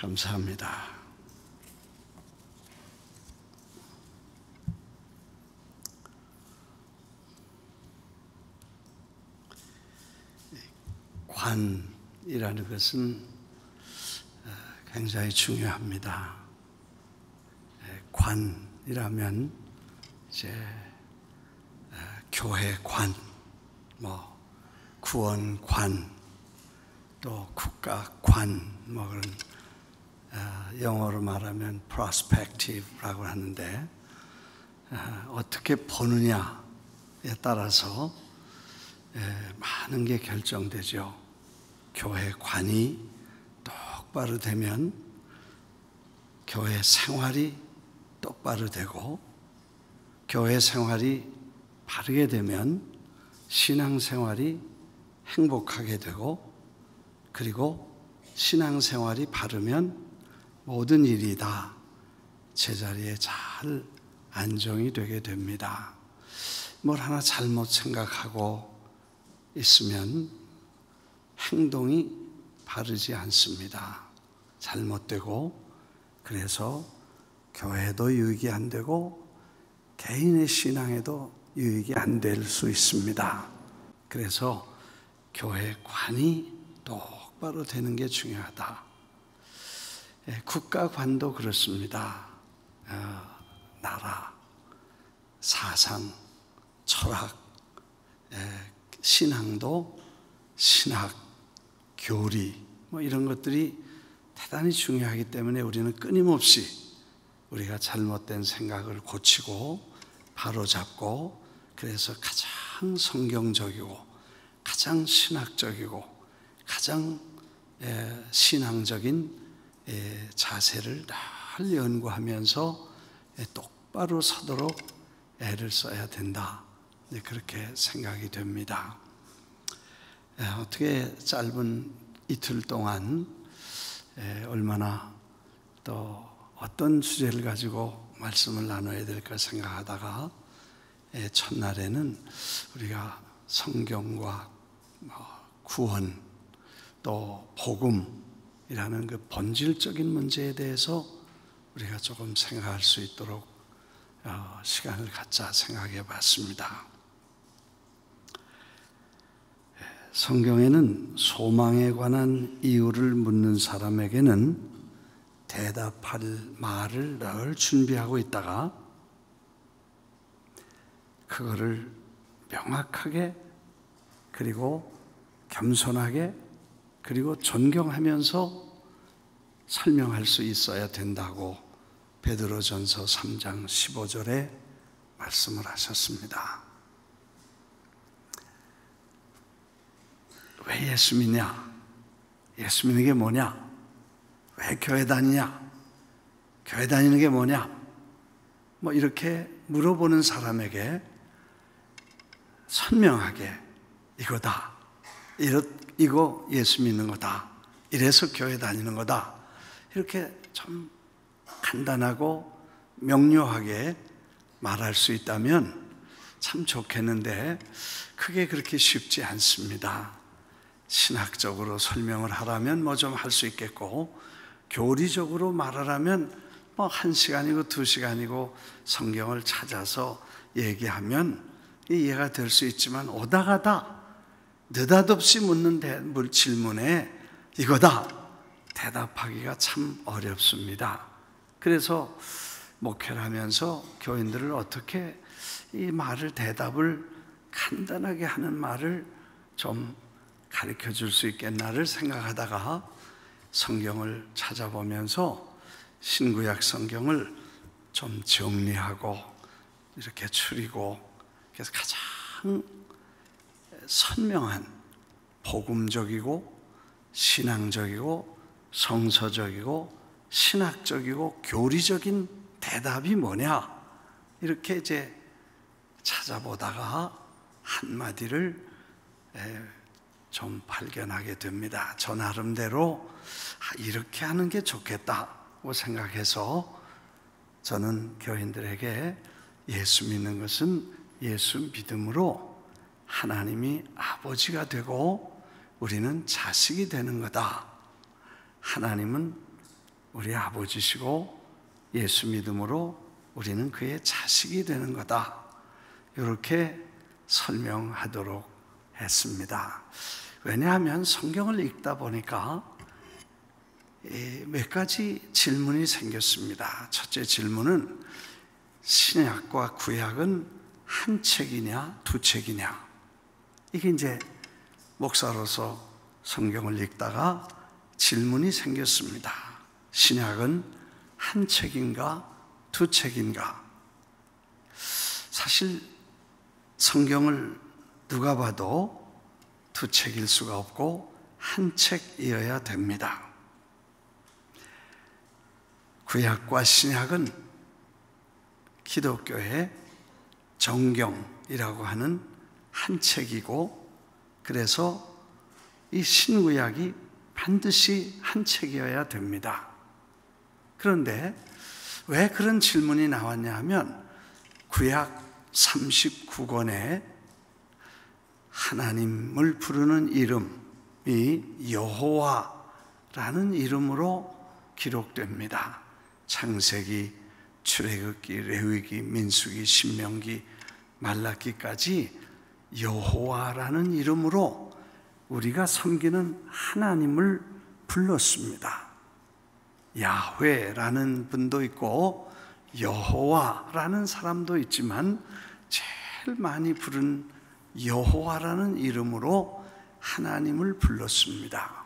감사합니다. 관이라는 것은 굉장히 중요합니다. 관이라면 이제 교회관, 구원관, 또 국가관, 그런 영어로 말하면 prospective라고 하는데 어떻게 보느냐에 따라서 많은 게 결정되죠. 교회관이 똑바로 되면 교회 생활이 똑바로 되고, 교회 생활이 바르게 되면 신앙생활이 행복하게 되고, 그리고 신앙생활이 바르면 모든 일이 다 제자리에 잘 안정이 되게 됩니다. 뭘 하나 잘못 생각하고 있으면 행동이 바르지 않습니다. 잘못되고, 그래서 교회도 유익이 안 되고 개인의 신앙에도 유익이 안 될 수 있습니다. 그래서 교회관이 똑바로 되는 게 중요하다. 국가관도 그렇습니다. 나라, 사상, 철학, 신앙도 신학, 교리 이런 것들이 대단히 중요하기 때문에 우리는 끊임없이 우리가 잘못된 생각을 고치고 바로잡고, 그래서 가장 성경적이고 가장 신학적이고 가장 신앙적인 자세를 늘 연구하면서 똑바로 서도록 애를 써야 된다. 그렇게 생각이 됩니다. 어떻게 짧은 이틀 동안 얼마나 또 어떤 주제를 가지고 말씀을 나눠야 될까 생각하다가 첫날에는 우리가 성경과 구원 또 복음이라는 그 본질적인 문제에 대해서 우리가 조금 생각할 수 있도록 시간을 갖자 생각해 봤습니다. 성경에는 소망에 관한 이유를 묻는 사람에게는 대답할 말을 늘 준비하고 있다가 그거를 명확하게, 그리고 겸손하게, 그리고 존경하면서 설명할 수 있어야 된다고 베드로전서 3장 15절에 말씀을 하셨습니다. 왜 예수 믿냐? 예수 믿는 게 뭐냐? 왜 교회 다니냐? 교회 다니는 게 뭐냐? 이렇게 물어보는 사람에게 선명하게 이거다. 이거 예수 믿는 거다. 이래서 교회 다니는 거다. 이렇게 좀 간단하고 명료하게 말할 수 있다면 참 좋겠는데 그게 그렇게 쉽지 않습니다. 신학적으로 설명을 하라면 좀 할 수 있겠고, 교리적으로 말하라면 1시간이고 2시간이고 성경을 찾아서 얘기하면 이해가 될 수 있지만, 오다가다 느닷없이 묻는 질문에 이거다 대답하기가 참 어렵습니다. 그래서 목회를 하면서 교인들을 어떻게 이 말을, 대답을 간단하게 하는 말을 좀 가르쳐 줄 수 있겠나를 생각하다가 성경을 찾아보면서 신구약 성경을 좀 정리하고 이렇게 추리고, 그래서 가장 선명한 복음적이고 신앙적이고 성서적이고 신학적이고 교리적인 대답이 뭐냐, 이렇게 이제 찾아보다가 한마디를 좀 발견하게 됩니다. 저 나름대로 이렇게 하는 게 좋겠다고 생각해서 저는 교인들에게 예수 믿는 것은 예수 믿음으로 하나님이 아버지가 되고 우리는 자식이 되는 거다. 하나님은 우리 아버지시고 예수 믿음으로 우리는 그의 자식이 되는 거다. 이렇게 설명하도록 했습니다. 왜냐하면 성경을 읽다 보니까 몇 가지 질문이 생겼습니다. 첫째 질문은 신약과 구약은 한 책이냐 두 책이냐. 이게 이제 목사로서 성경을 읽다가 질문이 생겼습니다. 신약은 한 책인가 두 책인가? 사실 성경을 누가 봐도 두 책일 수가 없고 한 책이어야 됩니다. 구약과 신약은 기독교의 정경이라고 하는 한 책이고, 그래서 이 신구약이 반드시 한 책이어야 됩니다. 그런데 왜 그런 질문이 나왔냐 하면 구약 39권에 하나님을 부르는 이름이 여호와라는 이름으로 기록됩니다. 창세기, 출애굽기, 레위기, 민수기, 신명기, 말라기까지 여호와라는 이름으로 우리가 섬기는 하나님을 불렀습니다. 야훼라는 분도 있고 여호와라는 사람도 있지만 제일 많이 부른 여호와라는 이름으로 하나님을 불렀습니다.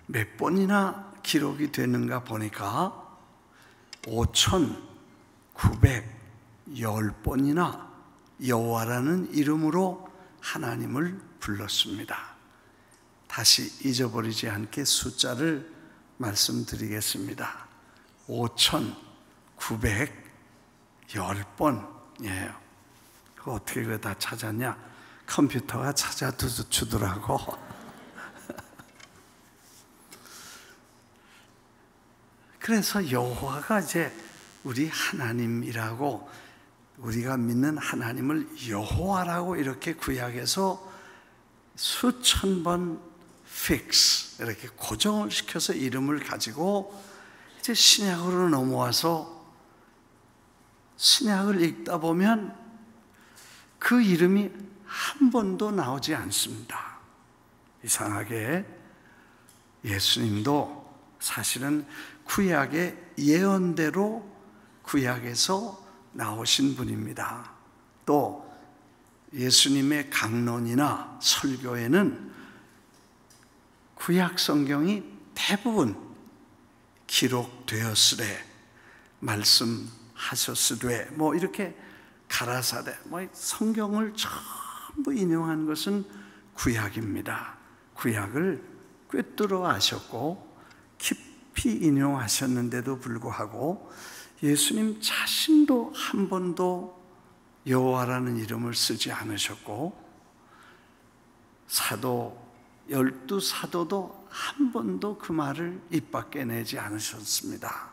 몇 번이나 기록이 되는가 보니까 5,910번이나 여호와라는 이름으로 하나님을 불렀습니다. 다시 잊어버리지 않게 숫자를 말씀드리겠습니다. 5,910번이에요. 그거 어떻게 그거 다 찾았냐? 컴퓨터가 찾아주더라고. 그래서 여호와가 이제 우리 하나님이라고, 우리가 믿는 하나님을 여호와라고 이렇게 구약에서 수천 번 fix, 이렇게 고정을 시켜서 이름을 가지고 이제 신약으로 넘어와서 신약을 읽다 보면 그 이름이 한 번도 나오지 않습니다. 이상하게 예수님도 사실은 구약의 예언대로 구약에서 나오신 분입니다. 또 예수님의 강론이나 설교에는 구약 성경이 대부분 기록되었으되 말씀하셨으되 뭐 이렇게 가라사대 뭐 성경을 전부 인용한 것은 구약입니다. 구약을 꿰뚫어 아셨고 깊이 인용하셨는데도 불구하고 예수님 자신도 한 번도 여호와라는 이름을 쓰지 않으셨고, 사도 12사도도 한 번도 그 말을 입 밖에 내지 않으셨습니다.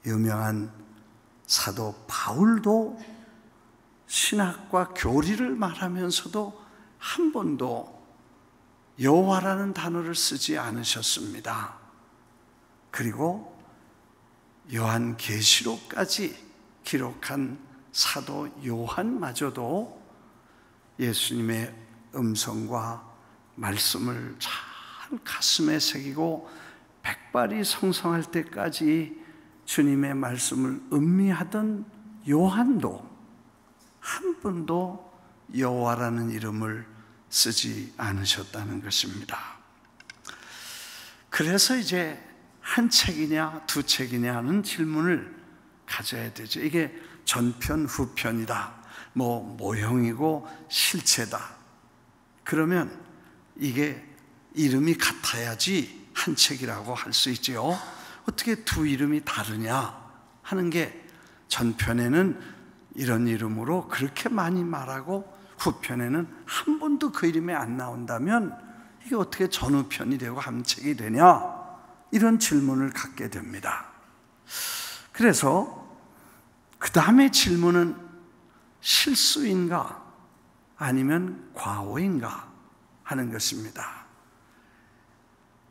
유명한 사도 바울도 신학과 교리를 말하면서도 한 번도 여호와라는 단어를 쓰지 않으셨습니다. 그리고 요한계시록까지 기록한 사도 요한마저도 예수님의 음성과 말씀을 잘 가슴에 새기고 백발이 성성할 때까지 주님의 말씀을 음미하던 요한도 한 번도 여호와라는 이름을 쓰지 않으셨다는 것입니다. 그래서 이제 한 책이냐 두 책이냐는 질문을 가져야 되죠. 이게 전편 후편이다, 뭐 모형이고 실체다. 그러면 이게 이름이 같아야지 한 책이라고 할 수 있지요. 어떻게 두 이름이 다르냐 하는 게, 전편에는 이런 이름으로 그렇게 많이 말하고 후편에는 한 번도 그 이름이 안 나온다면 이게 어떻게 전후편이 되고 한 책이 되냐, 이런 질문을 갖게 됩니다. 그래서 그 다음에 질문은 실수인가 아니면 과오인가 하는 것입니다.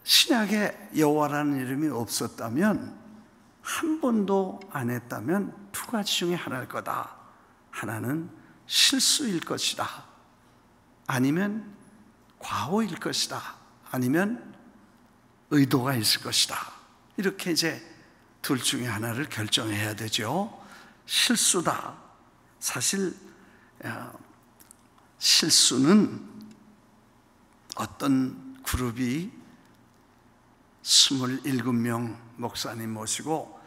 신약에 여호와라는 이름이 없었다면, 한 번도 안 했다면 두 가지 중에 하나일 거다. 하나는 실수일 것이다. 아니면 과오일 것이다. 아니면 의도가 있을 것이다. 이렇게 이제 둘 중에 하나를 결정해야 되죠. 실수다. 사실 실수는 어떤 그룹이 27명 목사님 모시고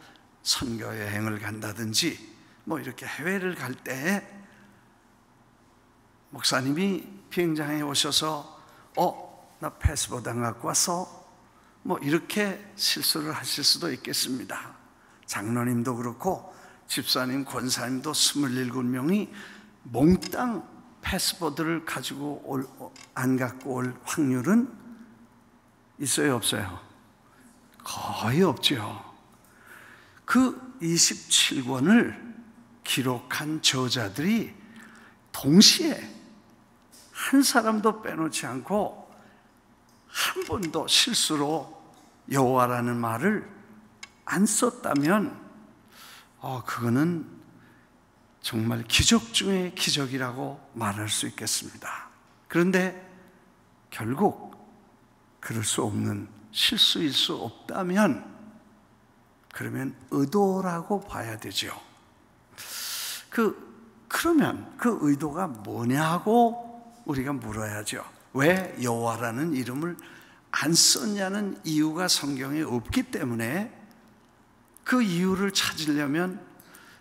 선교 여행을 간다든지 뭐 이렇게 해외를 갈 때 목사님이 비행장에 오셔서 나 패스포트 안 갖고 왔어? 뭐 이렇게 실수를 하실 수도 있겠습니다. 장로님도 그렇고 집사님, 권사님도 27명이 몽땅 패스포트를 가지고 안 갖고 올 확률은 있어요, 없어요? 거의 없죠. 그 27권을 기록한 저자들이 동시에 한 사람도 빼놓지 않고 한 번도 실수로 여호와라는 말을 안 썼다면 그거는 정말 기적 중의 기적이라고 말할 수 있겠습니다. 그런데 결국 그럴 수 없는, 실수일 수 없다면 그러면 의도라고 봐야 되죠. 그러면 그 의도가 뭐냐고 우리가 물어야죠. 왜 여호와라는 이름을 안 썼냐는 이유가 성경에 없기 때문에 그 이유를 찾으려면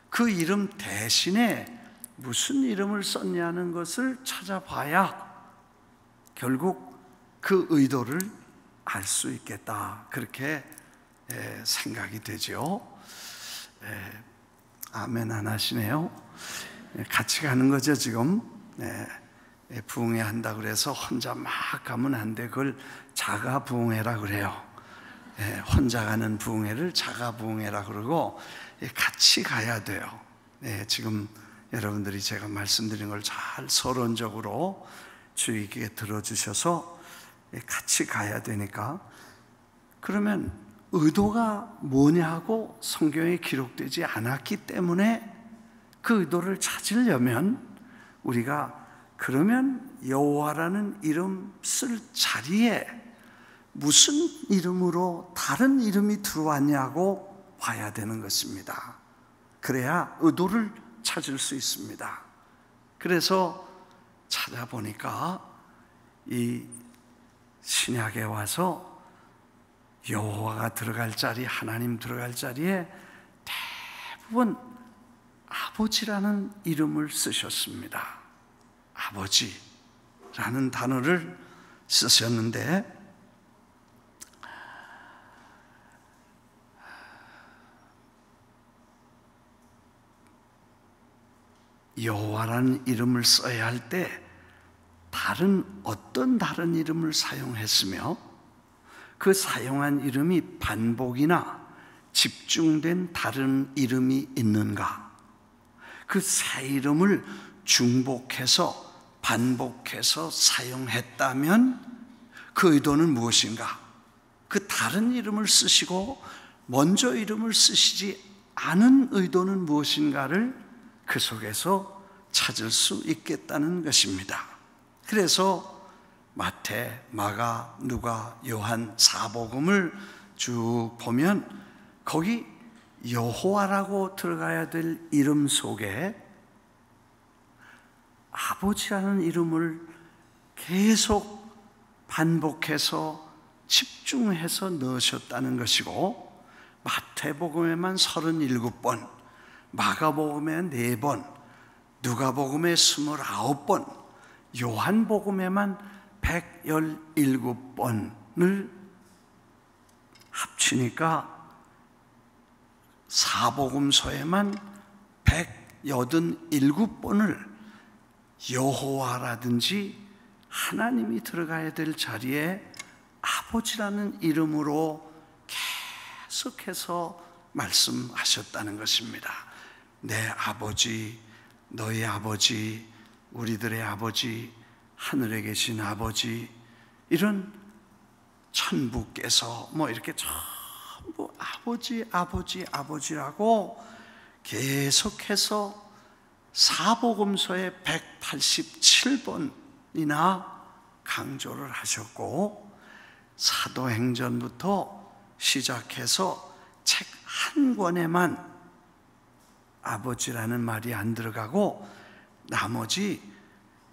그 이름 대신에 무슨 이름을 썼냐는 것을 찾아봐야 결국 그 의도를 알 수 있겠다. 그렇게 생각이 되죠. 아멘 안 하시네요. 같이 가는 거죠 지금. 부흥회 한다고 그래서 혼자 막 가면 안 돼. 그걸 자가 부흥회라 그래요. 혼자 가는 부흥회를 자가 부흥회라 그러고 같이 가야 돼요. 지금 여러분들이 제가 말씀드린 걸 잘 서론적으로 주의 깊게 들어주셔서 같이 가야 되니까. 그러면 의도가 뭐냐고 성경에 기록되지 않았기 때문에 그 의도를 찾으려면 우리가 그러면 여호와라는 이름 쓸 자리에 무슨 이름으로 다른 이름이 들어왔냐고 봐야 되는 것입니다. 그래야 의도를 찾을 수 있습니다. 그래서 찾아보니까 이 신약에 와서 여호와가 들어갈 자리, 하나님 들어갈 자리에 대부분 아버지라는 이름을 쓰셨습니다. 아버지라는 단어를 쓰셨는데 여호와라는 이름을 써야 할 때 어떤 다른 이름을 사용했으며 그 사용한 이름이 반복이나 집중된 다른 이름이 있는가? 그 새 이름을 중복해서 반복해서 사용했다면 그 의도는 무엇인가? 그 다른 이름을 쓰시고 먼저 이름을 쓰시지 않은 의도는 무엇인가를 그 속에서 찾을 수 있겠다는 것입니다. 그래서 마태, 마가, 누가, 요한 4복음을 쭉 보면 거기 여호와라고 들어가야 될 이름 속에 아버지라는 이름을 계속 반복해서 집중해서 넣으셨다는 것이고, 마태복음에만 37번, 마가복음에 4번, 누가복음에 29번, 요한복음에만 117번을 합치니까 사복음서에만 187번을 여호와라든지 하나님이 들어가야 될 자리에 아버지라는 이름으로 계속해서 말씀하셨다는 것입니다. 내 아버지, 너희 아버지, 우리들의 아버지, 하늘에 계신 아버지, 이런 천부께서 뭐 이렇게 전부 아버지, 아버지, 아버지라고 계속해서 사복음서에 187번이나 강조를 하셨고, 사도행전부터 시작해서 책 한 권에만 아버지라는 말이 안 들어가고 나머지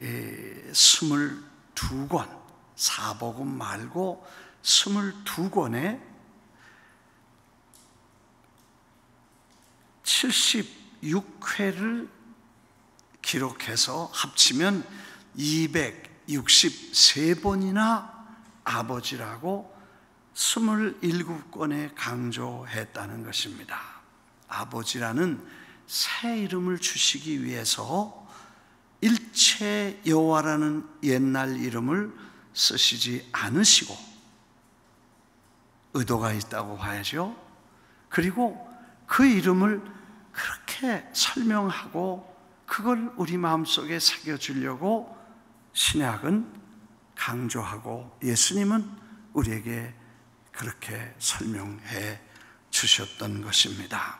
22권, 사복음 말고 22권에 76회를 기록해서 합치면 263번이나 아버지라고 27권에 강조했다는 것입니다. 아버지라는 새 이름을 주시기 위해서 일체 여호와라는 옛날 이름을 쓰시지 않으시고, 의도가 있다고 봐야죠. 그리고 그 이름을 그렇게 설명하고 그걸 우리 마음속에 새겨주려고 신약은 강조하고 예수님은 우리에게 그렇게 설명해 주셨던 것입니다.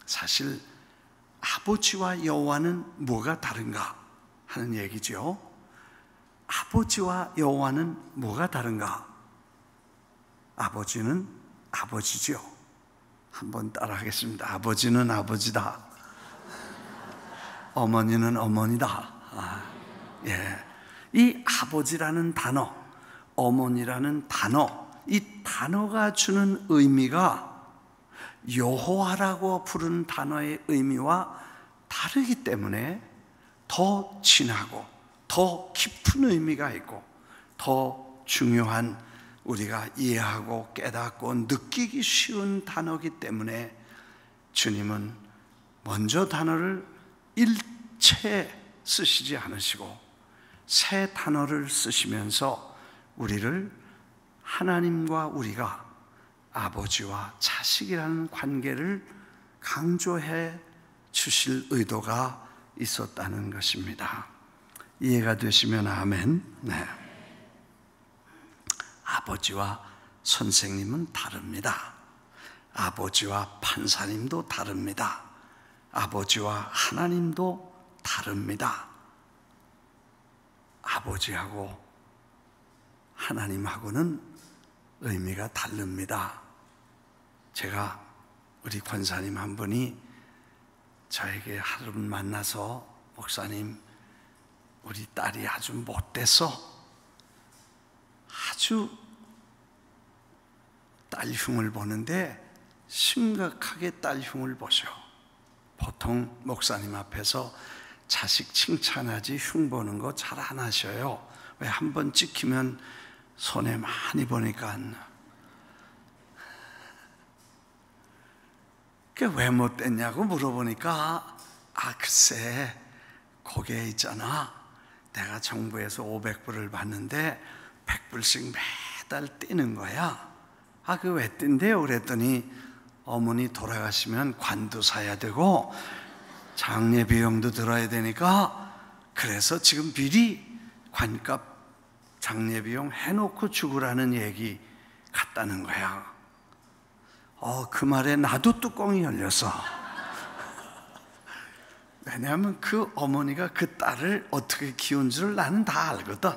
사실 아버지와 여호와는 뭐가 다른가 하는 얘기죠. 아버지와 여호와는 뭐가 다른가? 아버지는 아버지죠. 한번 따라하겠습니다. 아버지는 아버지다. 어머니는 어머니다. 이 아버지라는 단어, 어머니라는 단어, 이 단어가 주는 의미가 여호와라고 부르는 단어의 의미와 다르기 때문에 더 진하고 더 깊은 의미가 있고 더 중요한, 우리가 이해하고 깨닫고 느끼기 쉬운 단어이기 때문에 주님은 먼저 단어를 일체 쓰시지 않으시고 새 단어를 쓰시면서 우리를 하나님과 우리가 아버지와 자식이라는 관계를 강조해 주실 의도가 있었다는 것입니다. 이해가 되시면 아멘. 네. 아버지와 선생님은 다릅니다. 아버지와 판사님도 다릅니다. 아버지와 하나님도 다릅니다. 아버지하고 하나님하고는 의미가 다릅니다. 제가 우리 권사님 한 분이 저에게 하루 만나서, 목사님, 우리 딸이 아주 못돼서 아주 딸 흉을 보는데 심각하게 딸 흉을 보셔. 보통 목사님 앞에서 자식 칭찬하지 흉 보는 거 잘 안 하셔요. 왜? 한 번 찍히면 손해 많이 보니까. 그게 왜 못됐냐고 물어보니까, 글쎄, 거기에 있잖아, 내가 정부에서 500불을 받는데 100불씩 매달 떼는 거야. 그 왜 뗀대요? 그랬더니 어머니 돌아가시면 관도 사야 되고 장례 비용도 들어야 되니까, 그래서 지금 미리 관값 장례 비용 해놓고 죽으라는 얘기 같다는 거야. 그 말에 나도 뚜껑이 열렸어. 왜냐하면 그 어머니가 그 딸을 어떻게 키운 줄 나는 다 알거든.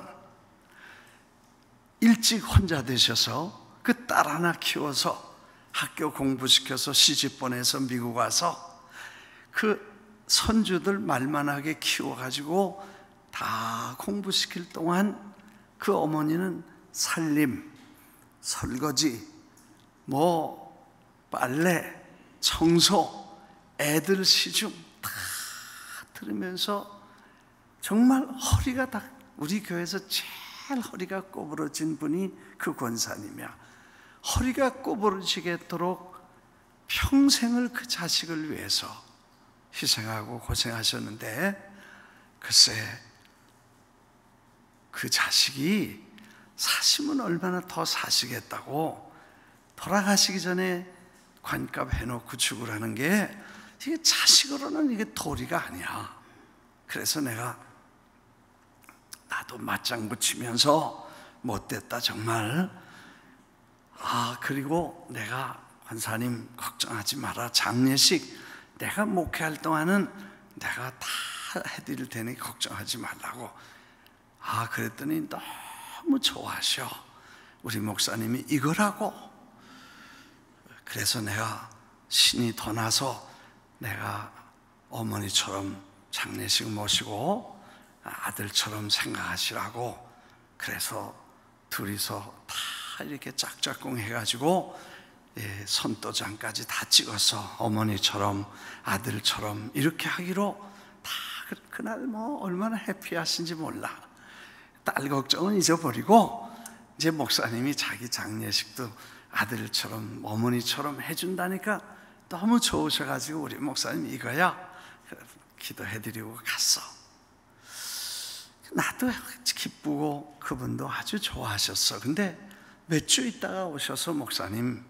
일찍 혼자 되셔서 그 딸 하나 키워서 학교 공부시켜서 시집 보내서 미국 와서 그 손주들 말만하게 키워가지고 다 공부시킬 동안 그 어머니는 살림, 설거지, 빨래, 청소, 애들 시중 다 들으면서 정말 허리가 다, 우리 교회에서 제일 허리가 꼬부러진 분이 그 권사님이야. 허리가 꼬부러지겠도록 평생을 그 자식을 위해서 희생하고 고생하셨는데, 글쎄 그 자식이 사시면 얼마나 더 사시겠다고 돌아가시기 전에 관값 해놓고 죽으라는 게, 이게 자식으로는 이게 도리가 아니야. 그래서 내가 나도 맞장 붙이면서 못됐다 정말, 그리고 내가 권사님 걱정하지 마라. 장례식 내가 목회할 동안은 내가 다 해드릴 테니 걱정하지 말라고. 그랬더니 너무 좋아하셔. 우리 목사님이 이거라고. 그래서 내가 신이 더 나서 내가 어머니처럼 장례식 모시고 아들처럼 생각하시라고. 그래서 둘이서 다 이렇게 짝짝꿍 해가지고 선도장까지 다 찍어서 어머니처럼 아들처럼 이렇게 하기로 다 그날 뭐 얼마나 해피하신지 몰라. 딸 걱정은 잊어버리고 이제 목사님이 자기 장례식도 아들처럼 어머니처럼 해준다니까 너무 좋으셔가지고 우리 목사님 이거야. 기도해드리고 갔어. 나도 기쁘고 그분도 아주 좋아하셨어. 근데 몇 주 있다가 오셔서 목사님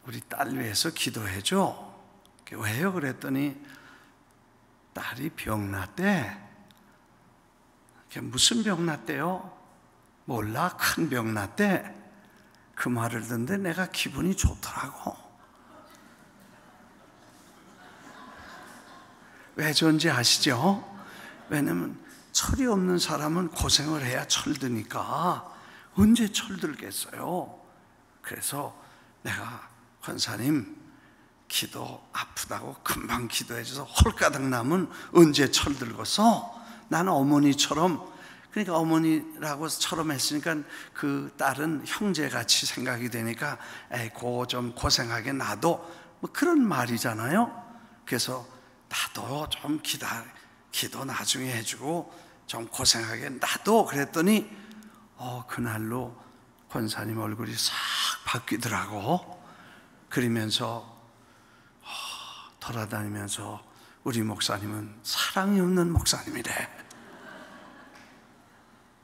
우리 딸 위해서 기도해줘. 왜요? 그랬더니 딸이 병났대. 무슨 병 났대요? 몰라. 큰 병 났대. 그 말을 듣는데 내가 기분이 좋더라고. 왜 좋은지 아시죠? 왜냐면 철이 없는 사람은 고생을 해야 철드니까 언제 철들겠어요? 그래서 내가 권사님 기도 아프다고 금방 기도해줘서 홀가닥 나면 언제 철들겠어? 나는 어머니처럼, 그러니까 어머니라고처럼 했으니까 그 딸은 형제같이 생각이 되니까 에이고 좀 고생하게 놔둬, 뭐 그런 말이잖아요. 그래서 나도 좀 기도 나중에 해주고 좀 고생하게 놔둬. 그랬더니 그날로 권사님 얼굴이 싹 바뀌더라고. 그러면서 돌아다니면서 우리 목사님은 사랑이 없는 목사님이래.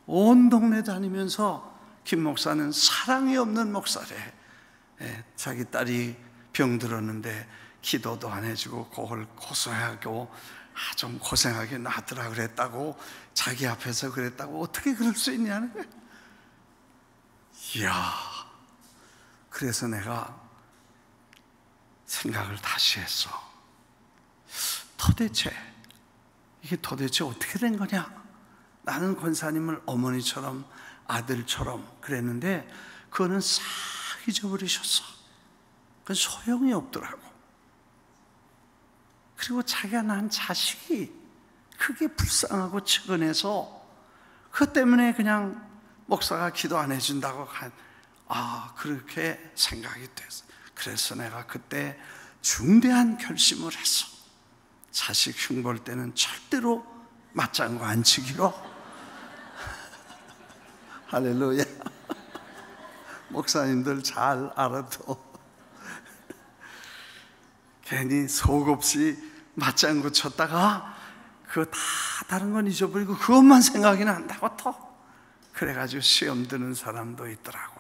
온 동네 다니면서 김 목사는 사랑이 없는 목사래. 자기 딸이 병들었는데 기도도 안 해주고 그걸 고소하고 좀 고생하게 놔두라 그랬다고, 자기 앞에서 그랬다고 어떻게 그럴 수 있냐는 거야. 이야, 그래서 내가 생각을 다시 했어. 이게 도대체 어떻게 된 거냐? 나는 권사님을 어머니처럼 아들처럼 그랬는데 그거는 싹 잊어버리셨어. 그건 소용이 없더라고. 그리고 자기가 낳은 자식이 그게 불쌍하고 측은해서 그것 때문에 그냥 목사가 기도 안 해준다고 그렇게 생각이 됐어. 그래서 내가 그때 중대한 결심을 했어. 자식 흉볼 때는 절대로 맞장구 안 치기로. 할렐루야. 목사님들 잘 알아도 괜히 속 없이 맞장구 쳤다가 그거 다 다른 건 잊어버리고 그것만 생각이 난다고 또 그래가지고 시험 드는 사람도 있더라고.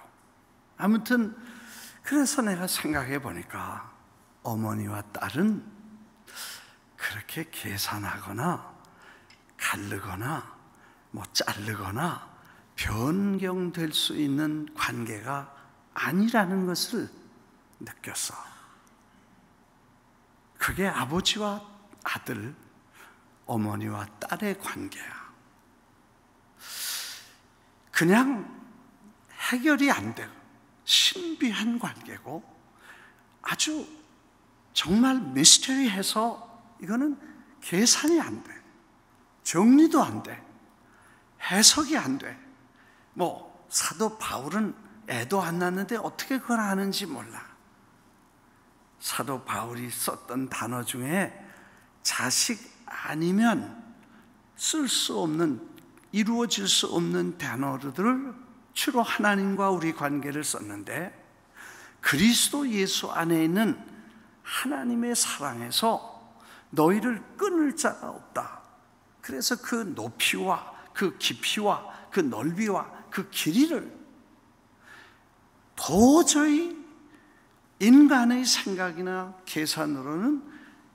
아무튼 그래서 내가 생각해 보니까 어머니와 딸은 그렇게 계산하거나 가르거나 뭐 자르거나 변경될 수 있는 관계가 아니라는 것을 느꼈어. 그게 아버지와 아들, 어머니와 딸의 관계야. 그냥 해결이 안 되고 신비한 관계고 아주 정말 미스터리해서 이거는 계산이 안 돼. 정리도 안 돼. 해석이 안 돼. 뭐 사도 바울은 애도 안 낳는데 어떻게 그걸 아는지 몰라. 사도 바울이 썼던 단어 중에 자식 아니면 쓸 수 없는, 이루어질 수 없는 단어들을 주로 하나님과 우리 관계를 썼는데 그리스도 예수 안에 있는 하나님의 사랑에서 너희를 끊을 자가 없다. 그래서 그 높이와 그 깊이와 그 넓이와 그 길이를 도저히 인간의 생각이나 계산으로는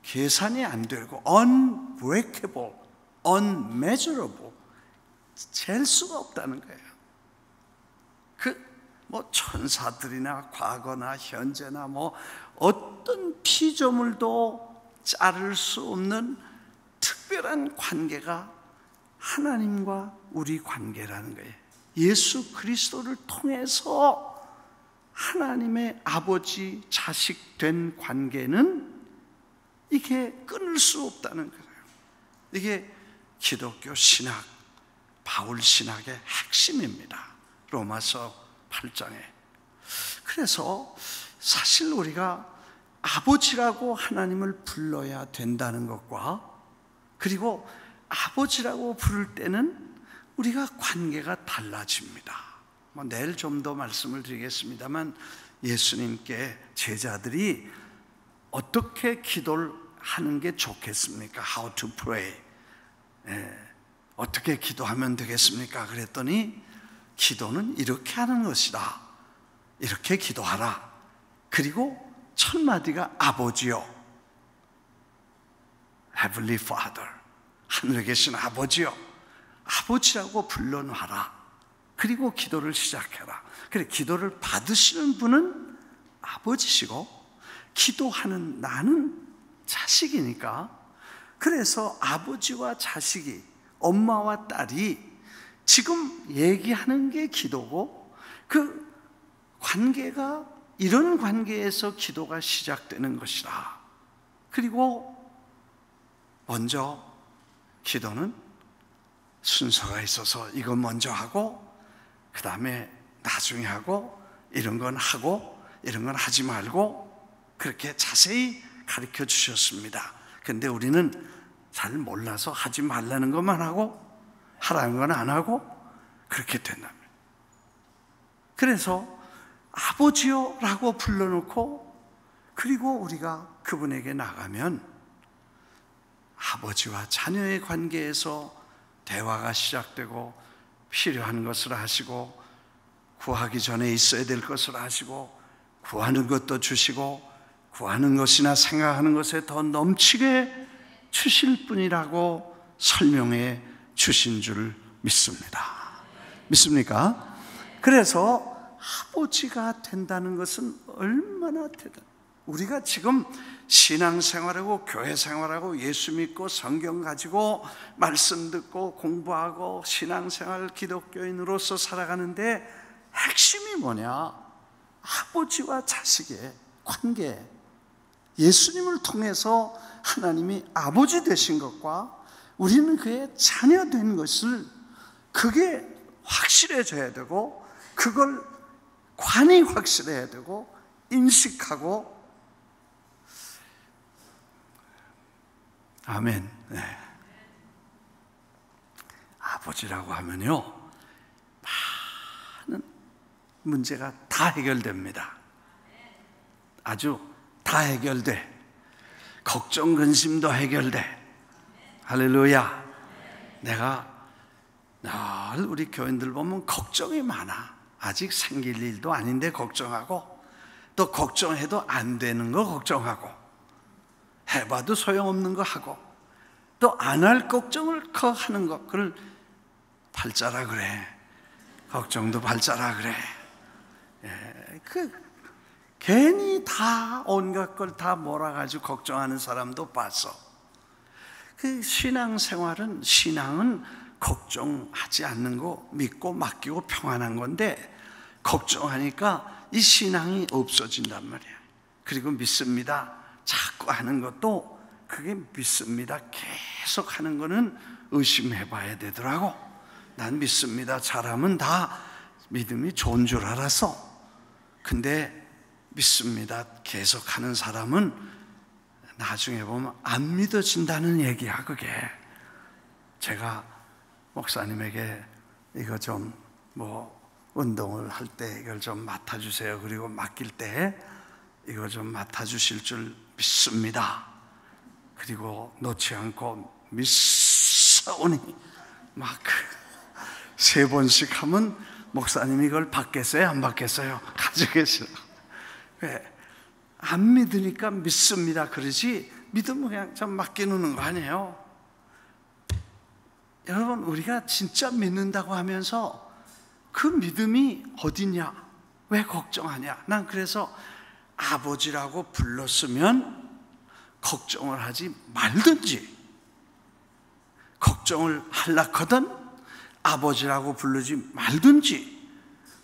계산이 안 되고 unbreakable, unmeasurable, 잴 수가 없다는 거예요. 뭐 천사들이나 과거나 현재나 뭐 어떤 피조물도 자를 수 없는 특별한 관계가 하나님과 우리 관계라는 거예요. 예수 그리스도를 통해서 하나님의 아버지 자식 된 관계는 이게 끊을 수 없다는 거예요. 이게 기독교 신학, 바울 신학의 핵심입니다. 로마서 8장에. 그래서 사실 우리가 아버지라고 하나님을 불러야 된다는 것과, 그리고 아버지라고 부를 때는 우리가 관계가 달라집니다. 내일 좀 더 말씀을 드리겠습니다만, 예수님께 제자들이 어떻게 기도를 하는 게 좋겠습니까? How to pray. 어떻게 기도하면 되겠습니까? 그랬더니 기도는 이렇게 하는 것이다. 이렇게 기도하라. 그리고 첫 마디가 아버지요, Heavenly Father, 하늘에 계신 아버지요, 아버지라고 불러놔라. 그리고 기도를 시작해라. 그래, 기도를 받으시는 분은 아버지시고 기도하는 나는 자식이니까, 그래서 아버지와 자식이, 엄마와 딸이 지금 얘기하는 게 기도고, 그 관계가 이런 관계에서 기도가 시작되는 것이다. 그리고 먼저 기도는 순서가 있어서 이건 먼저 하고, 그 다음에 나중에 하고, 이런 건 하고 이런 건 하지 말고, 그렇게 자세히 가르쳐 주셨습니다. 근데 우리는 잘 몰라서 하지 말라는 것만 하고 하라는 건 안 하고 그렇게 된답니다. 그래서 아버지요 라고 불러놓고, 그리고 우리가 그분에게 나가면 아버지와 자녀의 관계에서 대화가 시작되고, 필요한 것을 하시고, 구하기 전에 있어야 될 것을 하시고, 구하는 것도 주시고, 구하는 것이나 생각하는 것에 더 넘치게 주실 분이라고 설명해 주신 줄 믿습니다. 믿습니까? 그래서 아버지가 된다는 것은 얼마나 우리가 지금 신앙생활하고 교회생활하고 예수 믿고 성경 가지고 말씀 듣고 공부하고 신앙생활 기독교인으로서 살아가는데 핵심이 뭐냐? 아버지와 자식의 관계. 예수님을 통해서 하나님이 아버지 되신 것과 우리는 그의 자녀 된 것을, 그게 확실해져야 되고, 그걸 관이 확실해야 되고, 인식하고. 아멘. 네. 아버지라고 하면요, 많은 문제가 다 해결됩니다. 아주 다 해결돼. 걱정, 근심도 해결돼. 할렐루야. 내가 늘 우리 교인들 보면 걱정이 많아. 아직 생길 일도 아닌데 걱정하고, 또 걱정해도 안 되는 거 걱정하고, 해봐도 소용없는 거 하고, 또 안 할 걱정을 하는 거, 그걸 팔자라 그래. 걱정도 팔자라 그래. 괜히 다 온갖 걸 다 몰아가지고 걱정하는 사람도 봤어. 그 신앙생활은, 신앙은 걱정하지 않는 거 믿고 맡기고 평안한 건데, 걱정하니까 이 신앙이 없어진단 말이야. 그리고 믿습니다 자꾸 하는 것도, 그게 믿습니다 계속 하는 거는 의심해 봐야 되더라고. 난 믿습니다 잘하면 다 믿음이 좋은 줄 알았어. 근데 믿습니다 계속 하는 사람은 나중에 보면 안 믿어진다는 얘기야. 그게 제가 목사님에게 이거 좀 운동을 할 때 이걸 좀 맡아주세요, 그리고 맡길 때 이거 좀 맡아주실 줄 믿습니다, 그리고 놓지 않고 믿사오니 막 3번씩 하면 목사님이 이걸 받겠어요 안 받겠어요? 가지고 계시라고. 왜? 안 믿으니까 믿습니다 그러지, 믿으면 그냥 좀 맡겨놓는 거 아니에요? 여러분, 우리가 진짜 믿는다고 하면서 그 믿음이 어디냐? 왜 걱정하냐? 난 그래서 아버지라고 불렀으면 걱정을 하지 말든지, 걱정을 하려거든 아버지라고 부르지 말든지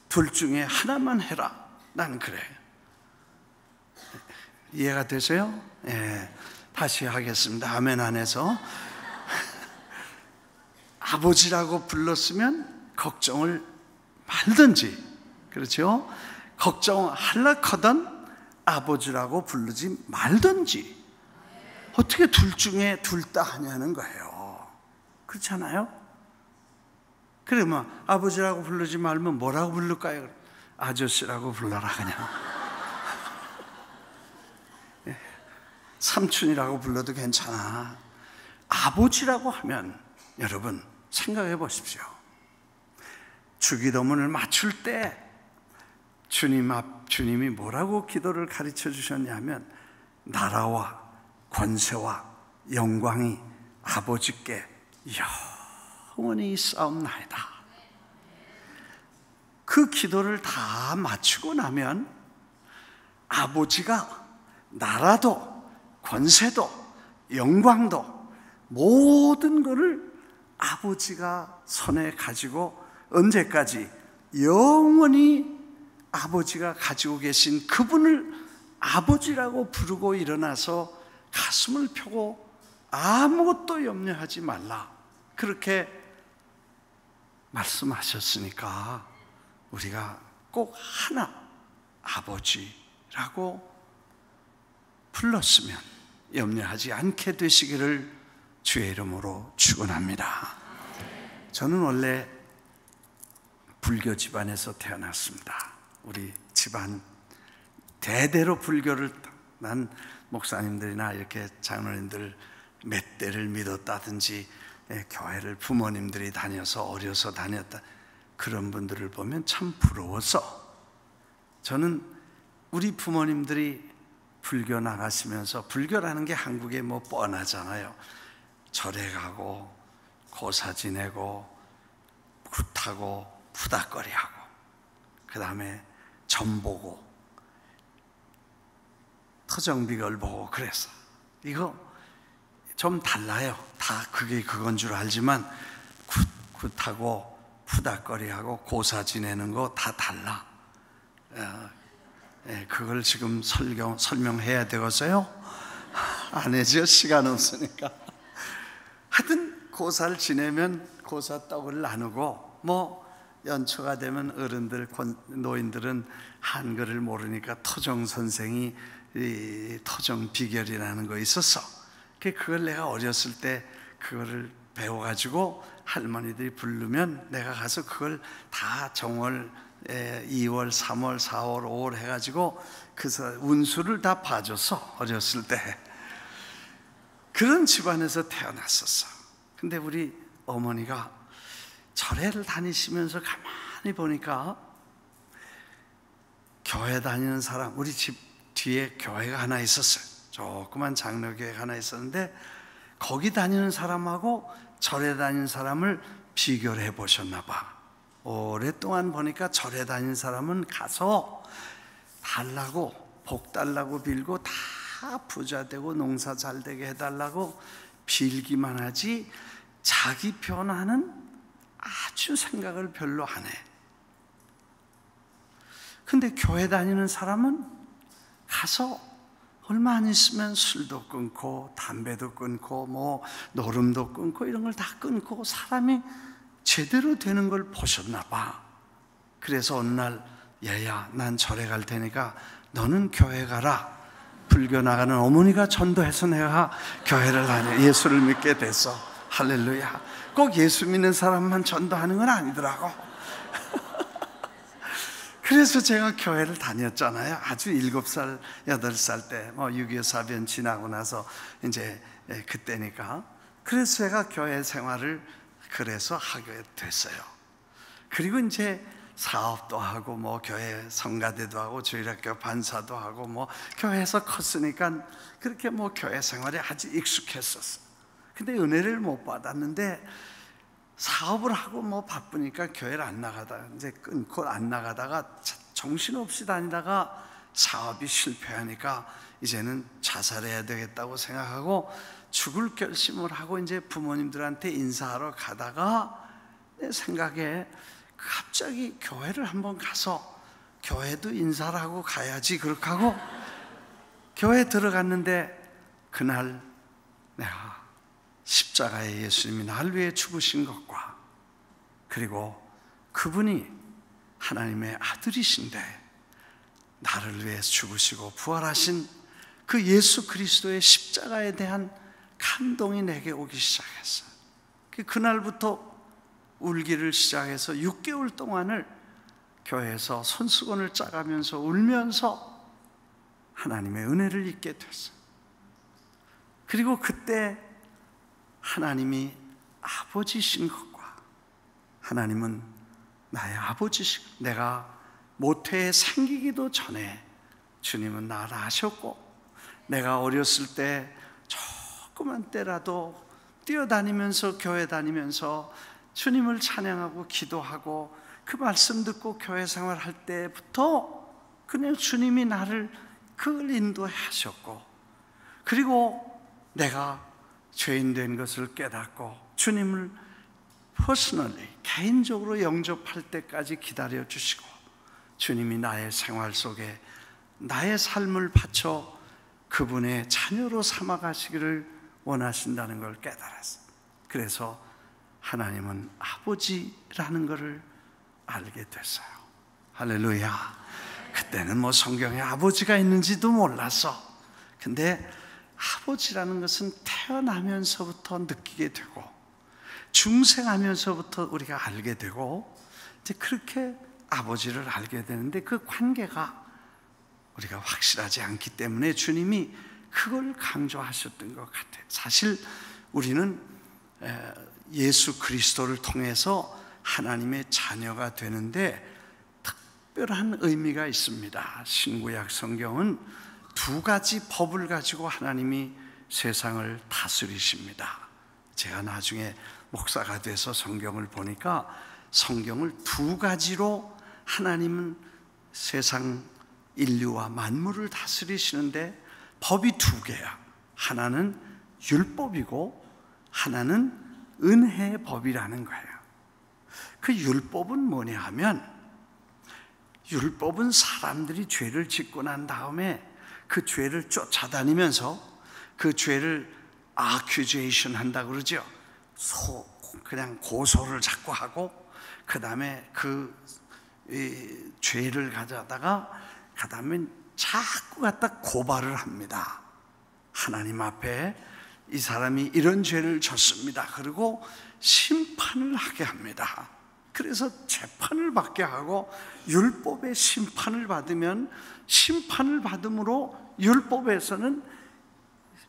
둘 중에 하나만 해라. 난 그래. 이해가 되세요? 예. 다시 하겠습니다. 아멘 안에서. 아버지라고 불렀으면 걱정을 말든지, 그렇죠? 걱정하려거든 아버지라고 부르지 말든지. 어떻게 둘 중에 둘 다 하냐는 거예요. 그렇잖아요? 그러면 아버지라고 부르지 말면 뭐라고 부를까요? 아저씨라고 불러라 그냥. 삼촌이라고 불러도 괜찮아. 아버지라고 하면 여러분 생각해 보십시오. 주기도문을 맞출 때 주님이 뭐라고 기도를 가르쳐 주셨냐면 나라와 권세와 영광이 아버지께 영원히 있사옵나이다. 그 기도를 다 마치고 나면 아버지가 나라도 권세도 영광도 모든 것을 아버지가 손에 가지고 언제까지 영원히 아버지가 가지고 계신 그분을 아버지라고 부르고 일어나서 가슴을 펴고 아무것도 염려하지 말라, 그렇게 말씀하셨으니까 우리가 꼭 하나 아버지라고 불렀으면 염려하지 않게 되시기를 주의 이름으로 축원합니다. 저는 원래 불교 집안에서 태어났습니다. 우리 집안 대대로 불교를, 난 목사님들이나 이렇게 장로님들 몇 대를 믿었다든지 교회를 부모님들이 다녀서 어려서 다녔다, 그런 분들을 보면 참 부러워서, 저는 우리 부모님들이 불교 나가시면서, 불교라는 게 한국에 뭐 뻔하잖아요. 절에 가고 고사 지내고 굿하고 푸닥거리하고 그 다음에 점 보고 터정비걸 보고 그래서 이거 좀 달라요. 다 그게 그건 줄 알지만 굿하고 푸닥거리하고 고사 지내는 거 다 달라. 그걸 지금 설명해야 되겠어요? 안 해죠. 시간 없으니까. 하여튼 고사를 지내면 고사 떡을 나누고, 뭐 연초가 되면 어른들, 노인들은 한글을 모르니까 토정 선생이 토정 비결이라는 거 있었어. 그걸 내가 어렸을 때 그거를 배워가지고 할머니들이 부르면 내가 가서 그걸 다 정월 2월, 3월, 4월, 5월 해가지고 그 운수를 다 봐줬어. 어렸을 때 그런 집안에서 태어났었어. 근데 우리 어머니가 절에를 다니시면서 가만히 보니까 교회 다니는 사람, 우리 집 뒤에 교회가 하나 있었어요. 조그만 장로교회가 하나 있었는데 거기 다니는 사람하고 절에 다니는 사람을 비교를 해보셨나 봐. 오랫동안 보니까 절에 다니는 사람은 가서 달라고, 복 달라고 빌고 다 부자 되고 농사 잘 되게 해달라고 빌기만 하지 자기 변화는 아주 생각을 별로 안 해. 근데 교회 다니는 사람은 가서 얼마 안 있으면 술도 끊고 담배도 끊고 뭐 노름도 끊고 이런 걸 다 끊고 사람이 제대로 되는 걸 보셨나 봐. 그래서 어느 날 얘야, 난 절에 갈 테니까 너는 교회 가라. 불교 나가는 어머니가 전도해서 내가 교회를 다녀 예수를 믿게 됐어. 할렐루야. 꼭 예수 믿는 사람만 전도하는 건 아니더라고. 그래서 제가 교회를 다녔잖아요. 아주 7살, 8살 때, 뭐 6.25 사변 지나고 나서 이제 그때니까. 그래서 제가 교회 생활을 그래서 하게 됐어요. 그리고 이제 사업도 하고 뭐 교회 성가대도 하고 주일학교 반사도 하고 뭐 교회에서 컸으니까 그렇게 뭐 교회 생활에 아주 익숙했었어. 근데 은혜를 못 받았는데 사업을 하고 뭐 바쁘니까 교회를 안 나가다가 이제 끊고 안 나가다가 정신없이 다니다가 사업이 실패하니까 이제는 자살해야 되겠다고 생각하고 죽을 결심을 하고 이제 부모님들한테 인사하러 가다가 내 생각에 갑자기 교회를 한번 가서 교회도 인사를 하고 가야지 그렇게 하고 교회 들어갔는데 그날 내가 십자가에 예수님이 나를 위해 죽으신 것과 그리고 그분이 하나님의 아들이신데 나를 위해 죽으시고 부활하신 그 예수 그리스도의 십자가에 대한 감동이 내게 오기 시작했어요. 그날부터 울기를 시작해서 6개월 동안을 교회에서 손수건을 짜가면서 울면서 하나님의 은혜를 잊게 됐어요. 그리고 그때 하나님이 아버지신 것과 하나님은 나의 아버지시고 내가 모태에 생기기도 전에 주님은 나를 아셨고 내가 어렸을 때 조그만 때라도 뛰어다니면서 교회 다니면서 주님을 찬양하고 기도하고 그 말씀 듣고 교회 생활할 때부터 그냥 주님이 나를 그걸 인도해 하셨고 그리고 내가 죄인 된 것을 깨닫고 주님을 퍼스널리 개인적으로 영접할 때까지 기다려 주시고 주님이 나의 생활 속에 나의 삶을 바쳐 그분의 자녀로 삼아가시기를 원하신다는 걸 깨달았어요. 그래서 하나님은 아버지라는 것을 알게 됐어요. 할렐루야. 그때는 뭐 성경에 아버지가 있는지도 몰랐어. 근데 아버지라는 것은 태어나면서부터 느끼게 되고 중생하면서부터 우리가 알게 되고 이제 그렇게 아버지를 알게 되는데 그 관계가 우리가 확실하지 않기 때문에 주님이 그걸 강조하셨던 것 같아요. 사실 우리는 예수 그리스도를 통해서 하나님의 자녀가 되는데 특별한 의미가 있습니다. 신구약 성경은 두 가지 법을 가지고 하나님이 세상을 다스리십니다. 제가 나중에 목사가 돼서 성경을 보니까 성경을 두 가지로 하나님은 세상 인류와 만물을 다스리시는데 법이 두 개야. 하나는 율법이고 하나는 은혜의 법이라는 거예요. 그 율법은 뭐냐 하면 율법은 사람들이 죄를 짓고 난 다음에 그 죄를 쫓아다니면서 그 죄를 accusation 한다고 그러죠. 그냥 고소를 자꾸 하고 그 다음에 그 죄를 가져다가 그 다음에 자꾸 갖다 고발을 합니다. 하나님 앞에 이 사람이 이런 죄를 졌습니다. 그리고 심판을 하게 합니다. 그래서 재판을 받게 하고 율법의 심판을 받으면 심판을 받음으로 율법에서는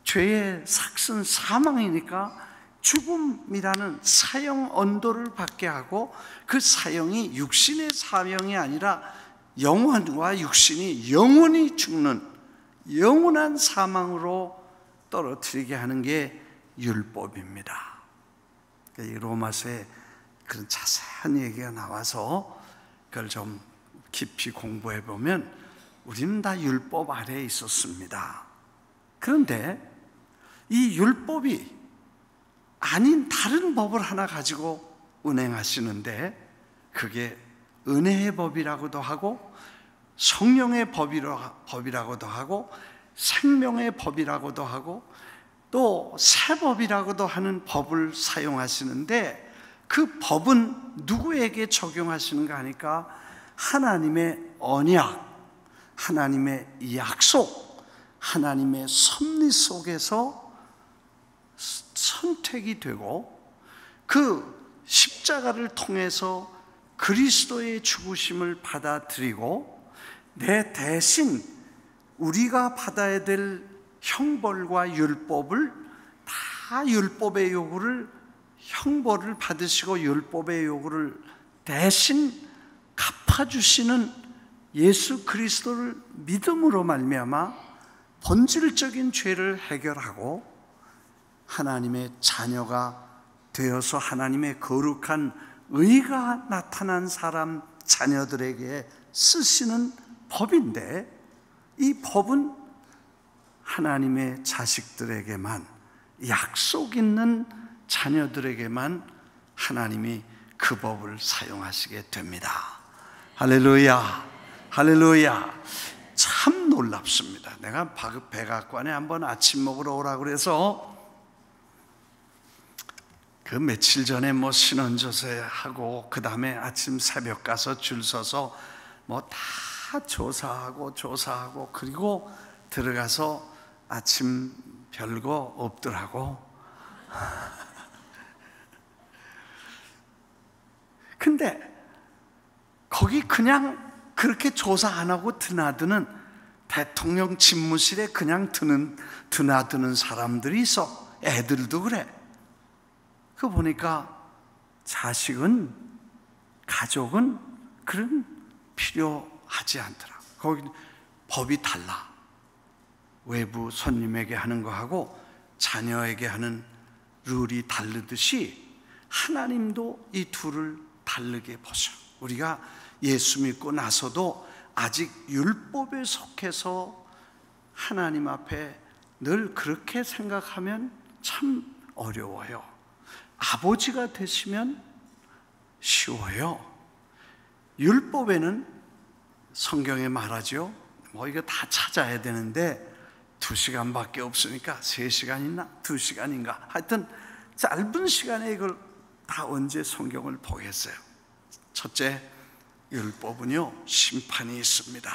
죄의 삭은 사망이니까 죽음이라는 사형 언도를 받게 하고 그 사형이 육신의 사형이 아니라 영혼과 육신이 영원히 죽는 영원한 사망으로 떨어뜨리게 하는 게 율법입니다. 이 로마서에 그런 자세한 얘기가 나와서 그걸 좀 깊이 공부해 보면 우리는 다 율법 아래에 있었습니다. 그런데 이 율법이 아닌 다른 법을 하나 가지고 운행하시는데 그게 은혜의 법이라고도 하고 성령의 법이라고도 하고 생명의 법이라고도 하고 또 새 법이라고도 하는 법을 사용하시는데 그 법은 누구에게 적용하시는가 하니까 하나님의 언약, 하나님의 약속, 하나님의 섭리 속에서 선택이 되고 그 십자가를 통해서 그리스도의 죽으심을 받아들이고 내 대신 우리가 받아야 될 형벌과 율법을 다 율법의 요구를 형벌을 받으시고 율법의 요구를 대신 갚아주시는 예수 그리스도를 믿음으로 말미암아 본질적인 죄를 해결하고 하나님의 자녀가 되어서 하나님의 거룩한 의가 나타난 사람 자녀들에게 쓰시는 법인데, 이 법은 하나님의 자식들에게만, 약속 있는 자녀들에게만 하나님이 그 법을 사용하시게 됩니다. 할렐루야, 할렐루야. 참 놀랍습니다. 내가 백악관에 한번 아침 먹으러 오라고 그래서 그 며칠 전에 뭐 신원조사하고 그 다음에 아침 새벽 가서 줄 서서 뭐 다 조사하고 그리고 들어가서 아침 별거 없더라고. 근데 거기 그냥 그렇게 조사 안 하고 드나드는, 대통령 집무실에 그냥 드나드는 사람들이 있어. 애들도 그래. 그거 보니까 자식은, 가족은 그런 필요하지 않더라. 거기 법이 달라. 외부 손님에게 하는 거하고 자녀에게 하는 룰이 다르듯이 하나님도 이 둘을 다르게 보셔. 우리가 예수 믿고 나서도 아직 율법에 속해서 하나님 앞에 늘 그렇게 생각하면 참 어려워요. 아버지가 되시면 쉬워요. 율법에는 성경에 말하죠. 뭐 이거 다 찾아야 되는데 2시간밖에 없으니까 3시간 있나? 2시간인가? 하여튼 짧은 시간에 이걸 다 언제 성경을 보겠어요. 첫째, 율법은요, 심판이 있습니다.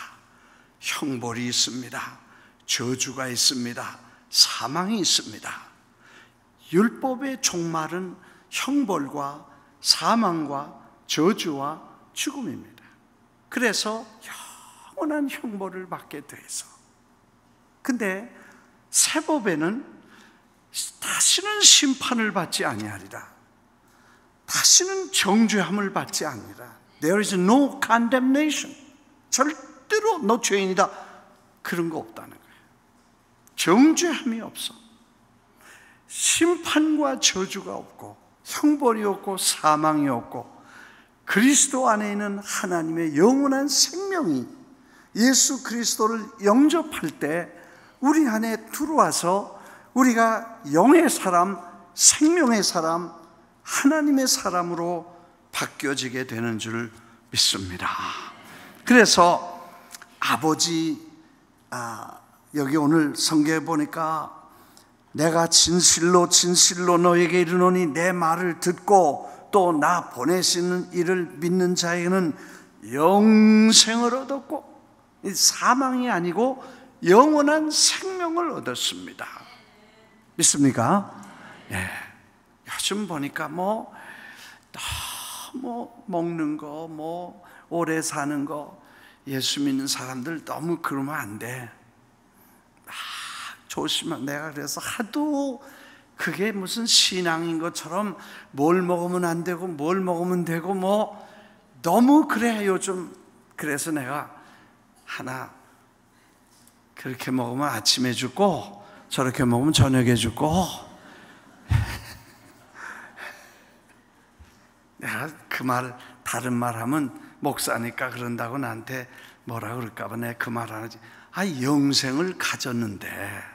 형벌이 있습니다. 저주가 있습니다. 사망이 있습니다. 율법의 종말은 형벌과 사망과 저주와 죽음입니다. 그래서 영원한 형벌을 받게 돼 있어. 근데 새 법에는 다시는 심판을 받지 아니하리라. 다시는 정죄함을 받지 아니라. There is no condemnation. 절대로 너 죄인이다, 그런 거 없다는 거예요. 정죄함이 없어. 심판과 저주가 없고 형벌이 없고 사망이 없고 그리스도 안에 있는 하나님의 영원한 생명이 예수 그리스도를 영접할 때 우리 안에 들어와서 우리가 영의 사람, 생명의 사람, 하나님의 사람으로 바뀌어지게 되는 줄 믿습니다. 그래서 아버지, 여기 오늘 성경에 보니까 내가 진실로 진실로 너에게 이르노니 내 말을 듣고 또 나 보내시는 이를 믿는 자에게는 영생을 얻었고, 사망이 아니고 영원한 생명을 얻었습니다. 믿습니까? 네. 요즘 보니까 뭐 너무 먹는 거, 뭐 오래 사는 거, 예수 믿는 사람들 너무 그러면 안 돼. 조심하. 내가 그래서 하도 그게 무슨 신앙인 것처럼 뭘 먹으면 안 되고 뭘 먹으면 되고 뭐 너무 그래 요즘. 그래서 내가 하나, 그렇게 먹으면 아침에 죽고 저렇게 먹으면 저녁에 죽고. 내가 그 말, 다른 말 하면 목사니까 그런다고 나한테 뭐라 그럴까 봐 내가 그 말 안 하지. 영생을 가졌는데,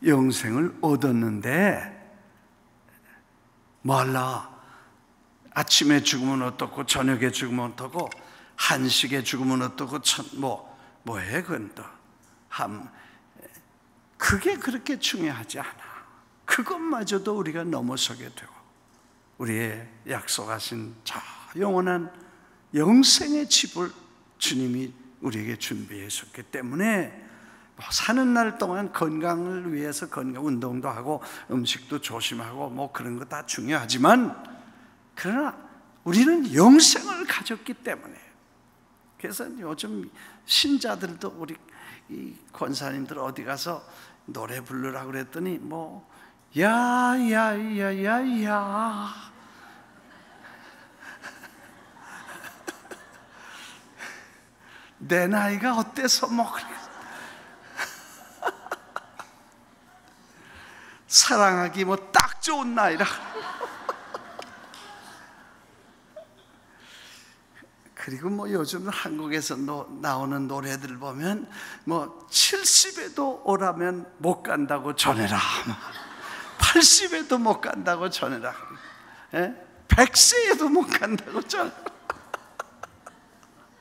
영생을 얻었는데 뭐할라? 아침에 죽으면 어떻고 저녁에 죽으면 어떻고 한식에 죽으면 어떻고 뭐해 그건 또 그게 그렇게 중요하지 않아. 그것마저도 우리가 넘어서게 되고 우리의 약속하신 저 영원한 영생의 집을 주님이 우리에게 준비해 줬기 때문에 사는 날 동안 건강을 위해서 건강 운동도 하고 음식도 조심하고 뭐 그런 거 다 중요하지만, 그러나 우리는 영생을 가졌기 때문에. 그래서 요즘 신자들도 우리 이 권사님들 어디 가서 노래 부르라고 그랬더니 뭐 야야야야야 내 나이가 어때서 뭐 그래. 사랑하기 뭐 딱 좋은 나이라. 그리고 뭐 요즘 한국에서 나오는 노래들 보면 뭐 70에도 오라면 못 간다고 전해라, 80에도 못 간다고 전해라, 100세에도 못 간다고 전해라.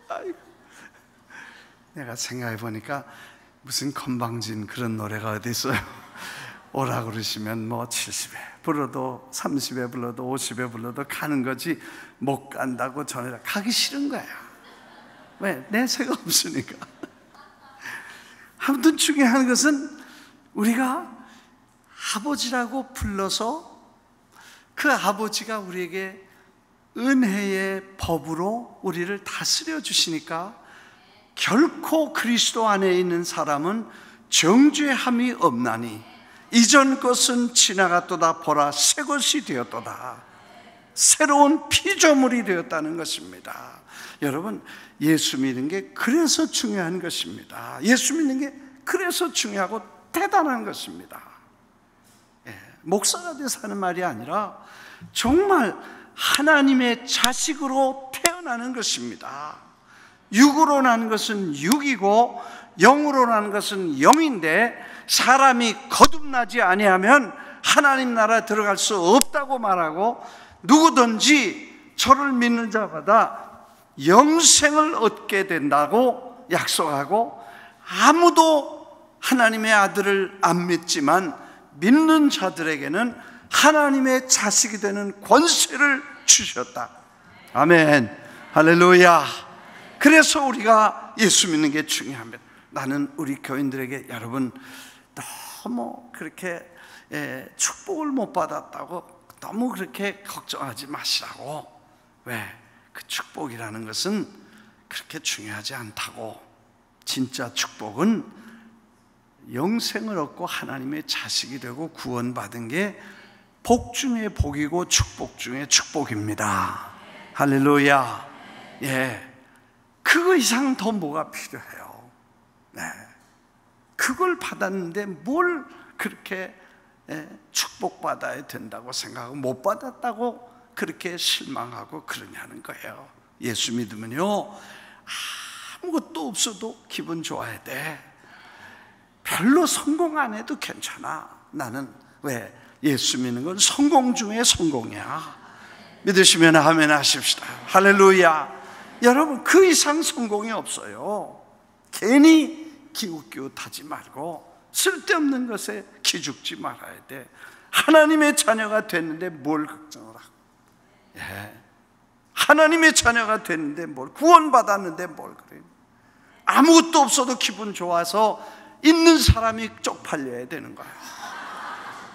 아이고. 내가 생각해 보니까 무슨 건방진 그런 노래가 어디 있어요? 오라 그러시면 뭐 70에 불러도 30에 불러도 50에 불러도 가는 거지, 못 간다고 전해라. 가기 싫은 거야. 왜? 내세가 없으니까. 아무튼 중요한 것은 우리가 아버지라고 불러서 그 아버지가 우리에게 은혜의 법으로 우리를 다스려 주시니까 결코 그리스도 안에 있는 사람은 정죄함이 없나니 이전 것은 지나갔도다, 보라 새 것이 되었도다. 새로운 피조물이 되었다는 것입니다. 여러분, 예수 믿는 게 그래서 중요한 것입니다. 예수 믿는 게 그래서 중요하고 대단한 것입니다. 목사가 돼서 하는 말이 아니라 정말 하나님의 자식으로 태어나는 것입니다. 육으로 나는 것은 육이고 영으로 나는 것은 영인데, 사람이 거듭나지 아니하면 하나님 나라에 들어갈 수 없다고 말하고, 누구든지 저를 믿는 자마다 영생을 얻게 된다고 약속하고, 아무도 하나님의 아들을 안 믿지만 믿는 자들에게는 하나님의 자식이 되는 권세를 주셨다. 아멘, 할렐루야. 그래서 우리가 예수 믿는 게 중요합니다. 나는 우리 교인들에게, 여러분 너무 그렇게 축복을 못 받았다고 너무 그렇게 걱정하지 마시라고. 왜? 그 축복이라는 것은 그렇게 중요하지 않다고. 진짜 축복은 영생을 얻고 하나님의 자식이 되고 구원받은 게 복 중에 복이고 축복 중에 축복입니다. 할렐루야. 그거 이상 더 뭐가 필요해요? 그걸 받았는데 뭘 그렇게 축복받아야 된다고 생각하고 못 받았다고 그렇게 실망하고 그러냐는 거예요. 예수 믿으면요, 아무것도 없어도 기분 좋아야 돼. 별로 성공 안 해도 괜찮아. 나는 왜? 예수 믿는 건 성공 중에 성공이야. 믿으시면 아멘 하십시다. 할렐루야. 여러분, 그 이상 성공이 없어요. 괜히 기웃기웃하지 말고 쓸데없는 것에 기죽지 말아야 돼. 하나님의 자녀가 됐는데 뭘 걱정을 하고, 하나님의 자녀가 됐는데 뭘, 구원받았는데 뭘 그래요? 아무것도 없어도 기분 좋아서 있는 사람이 쪽팔려야 되는 거야.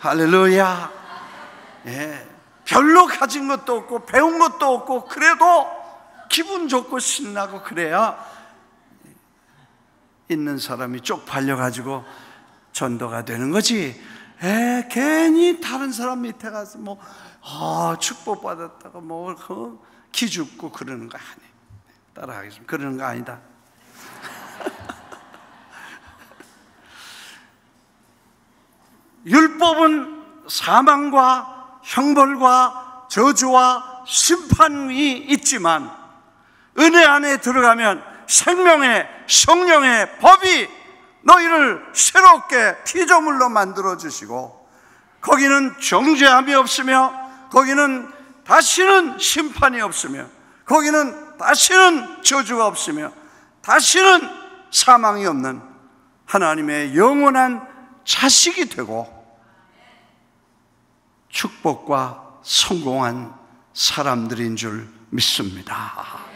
할렐루야. 별로 가진 것도 없고 배운 것도 없고 그래도 기분 좋고 신나고 그래야 있는 사람이 쪽팔려가지고 전도가 되는 거지. 괜히 다른 사람 밑에 가서 뭐 축복받았다고 뭐 기죽고 그러는 거 아니에요. 따라하겠습니다. 그러는 거 아니다. 율법은 사망과 형벌과 저주와 심판이 있지만 은혜 안에 들어가면 생명의 성령의 법이 너희를 새롭게 피조물로 만들어 주시고, 거기는 정죄함이 없으며 거기는 다시는 심판이 없으며 거기는 다시는 저주가 없으며 다시는 사망이 없는 하나님의 영원한 자식이 되고 축복과 성공한 사람들인 줄 믿습니다.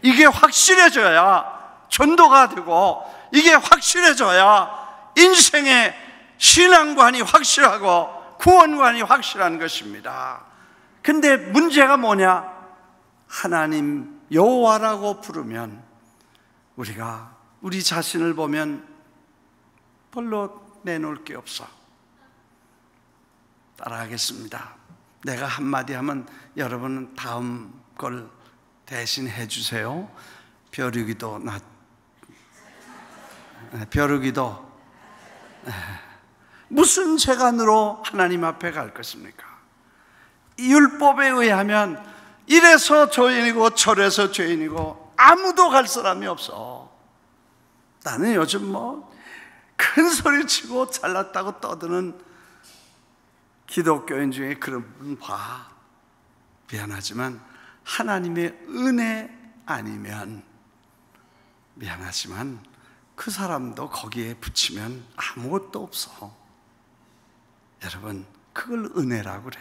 이게 확실해져야 전도가 되고, 이게 확실해져야 인생의 신앙관이 확실하고 구원관이 확실한 것입니다. 근데 문제가 뭐냐? 하나님 여호와라고 부르면 우리가 우리 자신을 보면 별로 내놓을 게 없어. 따라하겠습니다. 내가 한마디 하면 여러분은 다음 걸 대신 해주세요. 벼르기도 무슨 재간으로 하나님 앞에 갈 것입니까? 율법에 의하면 이래서 죄인이고 저래서 죄인이고 아무도 갈 사람이 없어. 나는 요즘 큰 소리 치고 잘났다고 떠드는 기독교인 중에 그런 분 봐. 미안하지만 하나님의 은혜 아니면, 미안하지만 그 사람도 거기에 붙이면 아무것도 없어. 여러분, 그걸 은혜라고 그래.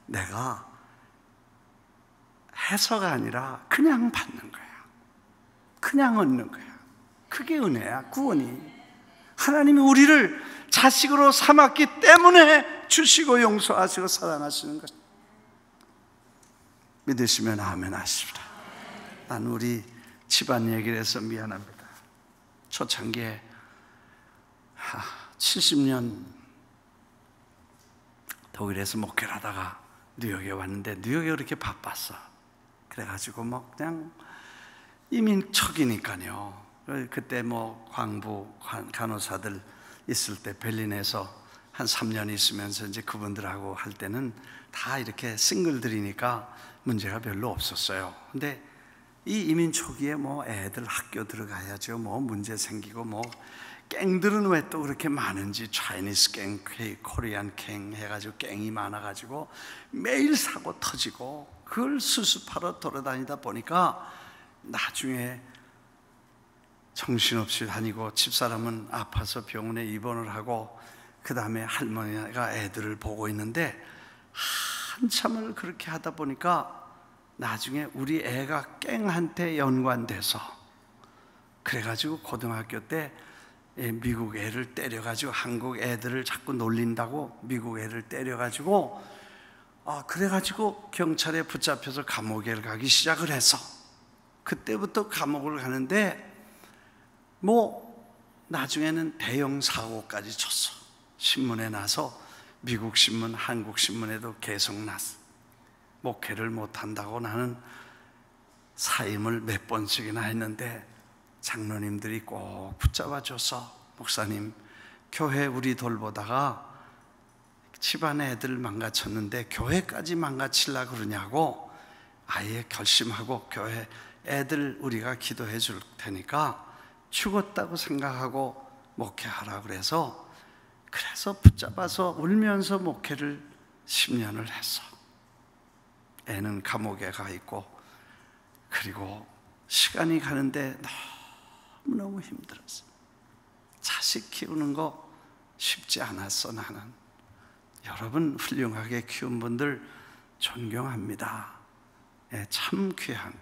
내가 해서가 아니라 그냥 받는 거야. 그냥 얻는 거야. 그게 은혜야, 구원이. 하나님이 우리를 자식으로 삼았기 때문에 주시고 용서하시고 사랑하시는 것. 믿으시면 아멘 하십시다. 난 우리 집안 얘기를 해서 미안합니다. 초창기에 70년 독일에서 목회를 하다가 뉴욕에 왔는데, 뉴욕에 그렇게 바빴어. 그래가지고 그냥 이민척이니까요. 그때 광부 간호사들 있을 때 베를린에서 한 3년 있으면서 이제 그분들하고 할 때는 다 이렇게 싱글들이니까 문제가 별로 없었어요. 근데 이 이민 초기에 애들 학교 들어가야죠. 문제 생기고 갱들은 왜 또 그렇게 많은지, 차이니스 갱, 코리안 갱 해가지고 갱이 많아가지고 매일 사고 터지고, 그걸 수습하러 돌아다니다 보니까 나중에 정신없이 다니고, 집사람은 아파서 병원에 입원을 하고, 그 다음에 할머니가 애들을 보고 있는데, 한참을 그렇게 하다 보니까 나중에 우리 애가 갱한테 연관돼서, 그래가지고 고등학교 때 미국 애를 때려가지고 한국 애들을 자꾸 놀린다고 미국 애를 때려가지고, 그래가지고 경찰에 붙잡혀서 감옥에 가기 시작을 해서, 그때부터 감옥을 가는데 나중에는 대형 사고까지 쳤어. 신문에 나서 미국 신문, 한국 신문에도 계속 났어. 목회를 못한다고 나는 사임을 몇 번씩이나 했는데 장로님들이 꼭 붙잡아줘서, 목사님, 교회 우리 돌보다가 집안의 애들 망가쳤는데 교회까지 망가치려고 그러냐고 아예 결심하고, 교회 애들 우리가 기도해 줄 테니까 죽었다고 생각하고 목회하라 그래서 붙잡아서 울면서 목회를 10년을 했어. 애는 감옥에 가 있고, 그리고 시간이 가는데 너무너무 힘들었어. 자식 키우는 거 쉽지 않았어. 나는 여러분 훌륭하게 키운 분들 존경합니다. 참 귀한.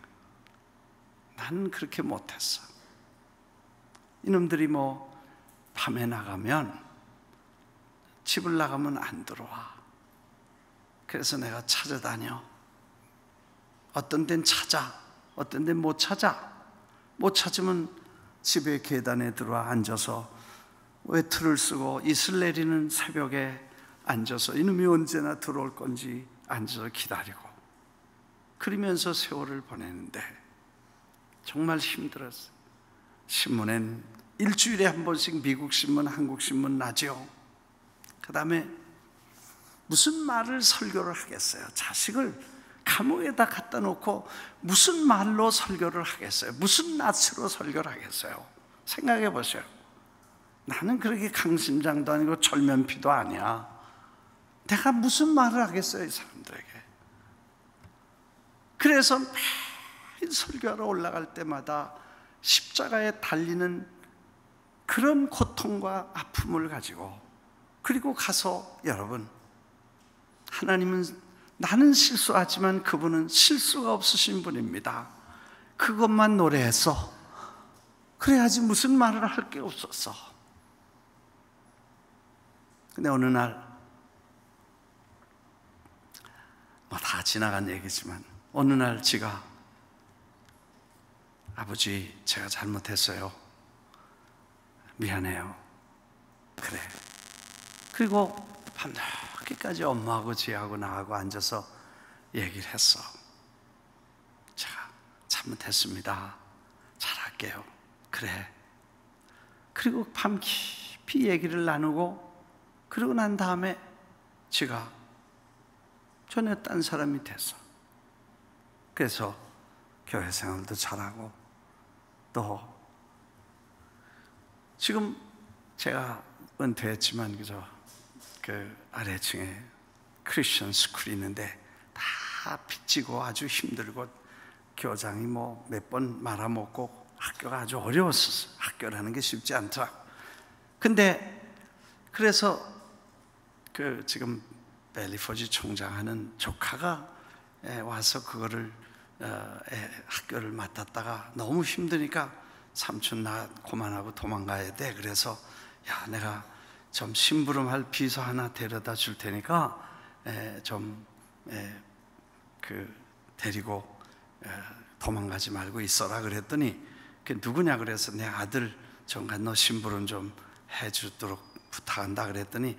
난 그렇게 못했어. 이놈들이 밤에 나가면, 집을 나가면 안 들어와. 그래서 내가 찾아다녀. 어떤 데는 찾아, 어떤 데는 못 찾아. 못 찾으면 집에 계단에 들어와 앉아서 외투를 쓰고 이슬 내리는 새벽에 앉아서 이놈이 언제나 들어올 건지 앉아서 기다리고, 그러면서 세월을 보내는데 정말 힘들었어. 신문엔 일주일에 한 번씩 미국 신문, 한국 신문 나죠. 그 다음에 무슨 말을 설교를 하겠어요. 자식을 감옥에다 갖다 놓고 무슨 말로 설교를 하겠어요. 무슨 낯으로 설교를 하겠어요. 생각해 보세요. 나는 그렇게 강심장도 아니고 철면피도 아니야. 내가 무슨 말을 하겠어요, 이 사람들에게. 그래서 매일 설교하러 올라갈 때마다 십자가에 달리는 그런 고통과 아픔을 가지고, 그리고 가서, 여러분, 하나님은, 나는 실수하지만 그분은 실수가 없으신 분입니다. 그것만 노래해서 그래야지 무슨 말을 할 게 없었어. 근데 어느 날, 다 지나간 얘기지만 어느 날 지가, 아버지 제가 잘못했어요. 미안해요. 그래. 그리고 밤늦게까지 엄마하고 지하고 나하고 앉아서 얘기를 했어. 제가 잘못했습니다. 잘할게요. 그래. 그리고 밤 깊이 얘기를 나누고, 그러고 난 다음에 지가 전에 딴 사람이 됐어. 그래서 교회 생활도 잘하고, 또 지금 제가 은퇴했지만 그 아래층에 크리스천 스쿨이 있는데 다 빚지고 아주 힘들고 교장이 뭐 몇 번 말아먹고 학교가 아주 어려웠었어요. 학교라는 게 쉽지 않더라고. 근데 그래서 그 지금 벨리포지 총장하는 조카가 와서 그거를 학교를 맡았다가 너무 힘드니까 삼촌 나 그만하고 도망가야 돼. 그래서 야, 내가 좀 심부름할 비서 하나 데려다 줄 테니까 좀 데리고 도망가지 말고 있어라 그랬더니 그 누구냐 그래서 내 아들 정간 너 심부름 좀 해주도록 부탁한다 그랬더니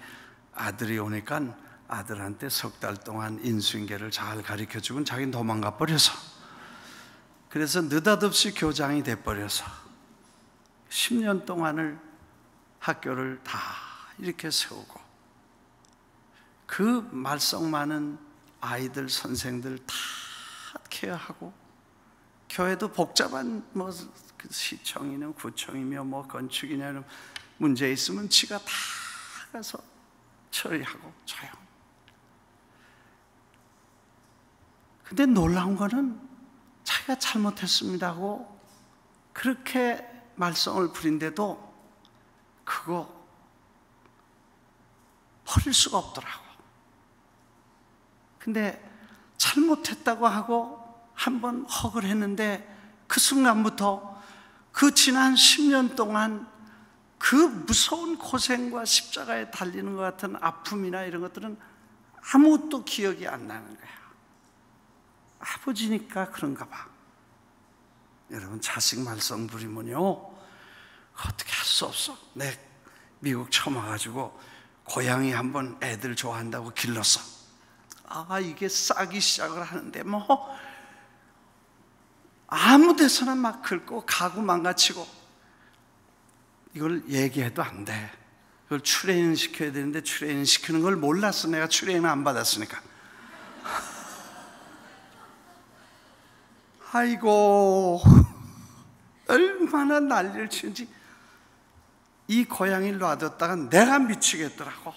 아들이 오니까 아들한테 석 달 동안 인수인계를 잘 가르쳐주고 자기는 도망가 버려서, 그래서 느닷없이 교장이 돼버려서 10년 동안을 학교를 다 이렇게 세우고 그 말썽 많은 아이들 선생들 다 케어하고, 교회도 복잡한 뭐 시청이며 구청이며 뭐 건축이냐 이런 문제 있으면 지가 다 가서 처리하고 조용. 근데 놀라운 거는 자기가 잘못했습니다 하고 그렇게 말썽을 부린데도 그거 버릴 수가 없더라고. 근데 잘못했다고 하고 한번 헉을 했는데 그 순간부터 그 지난 10년 동안 그 무서운 고생과 십자가에 달리는 것 같은 아픔이나 이런 것들은 아무것도 기억이 안 나는 거야. 아버지니까 그런가 봐. 여러분, 자식 말썽 부리면요 어떻게 할 수 없어. 내 미국 처음 와가지고 고양이 한번 애들 좋아한다고 길렀어. 이게 싸기 시작을 하는데 뭐 아무 데서나 막 긁고 가구 망가치고, 이걸 얘기해도 안 돼. 그걸 트레이닝 시켜야 되는데 트레이닝 시키는 걸 몰랐어. 내가 트레이닝 안 받았으니까. 아이고 얼마나 난리를 치는지. 이 고양이를 놔뒀다가 내가 미치겠더라고.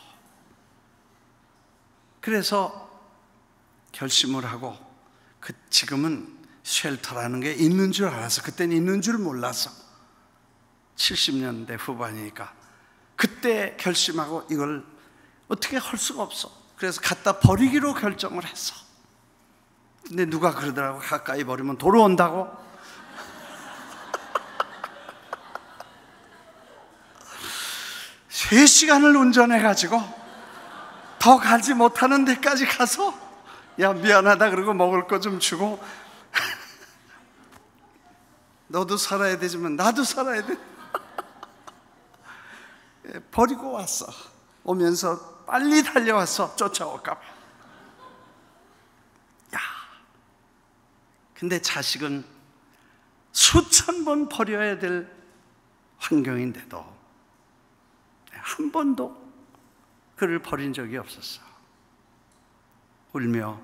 그래서 결심을 하고 지금은 쉘터라는 게 있는 줄 알았어. 그때는 있는 줄 몰랐어. 70년대 후반이니까 그때 결심하고 이걸 어떻게 할 수가 없어. 그래서 갖다 버리기로 결정을 했어. 근데 누가 그러더라고. 가까이 버리면 돌아온다고. 세 시간을 운전해가지고 더 가지 못하는 데까지 가서 야 미안하다 그러고 먹을 거 좀 주고 너도 살아야 되지만 나도 살아야 돼. 버리고 왔어. 오면서 빨리 달려왔어. 쫓아올까 봐. 야, 근데 자식은 수천 번 버려야 될 환경인데도 한 번도 그를 버린 적이 없었어. 울며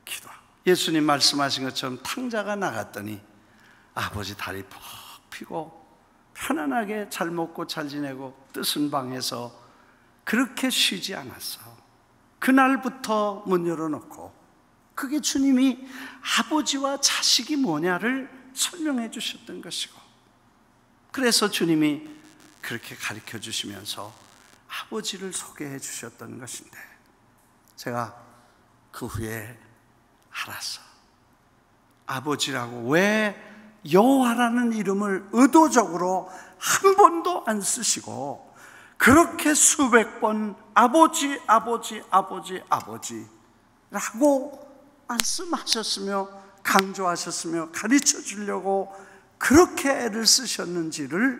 기도하고. 예수님 말씀하신 것처럼 탕자가 나갔더니 아버지 다리 푹 펴고 편안하게 잘 먹고 잘 지내고 뜻은 방에서 그렇게 쉬지 않았어. 그날부터 문 열어놓고 그게 주님이 아버지와 자식이 뭐냐를 설명해 주셨던 것이고, 그래서 주님이 그렇게 가르쳐 주시면서 아버지를 소개해 주셨던 것인데, 제가 그 후에 알았어. 아버지라고 왜 여호와라는 이름을 의도적으로 한 번도 안 쓰시고 그렇게 수백 번 아버지 아버지 아버지 아버지라고 말씀하셨으며 강조하셨으며 가르쳐 주려고 그렇게 애를 쓰셨는지를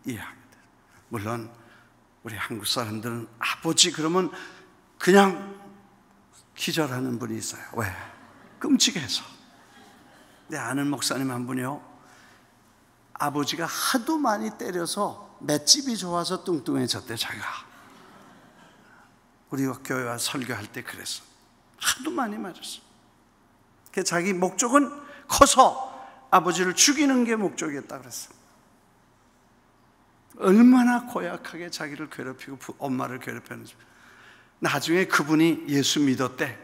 이해하게 돼요. 물론 우리 한국 사람들은 아버지 그러면 그냥 기절하는 분이 있어요. 왜? 끔찍해서. 내 아는 목사님 한 분이요, 아버지가 하도 많이 때려서 맷집이 좋아서 뚱뚱해졌대. 자기가 우리 교회와 설교할 때 그랬어. 하도 많이 맞았어. 자기 목적은 커서 아버지를 죽이는 게 목적이었다 그랬어요. 얼마나 고약하게 자기를 괴롭히고 엄마를 괴롭혔는지. 나중에 그분이 예수 믿었대.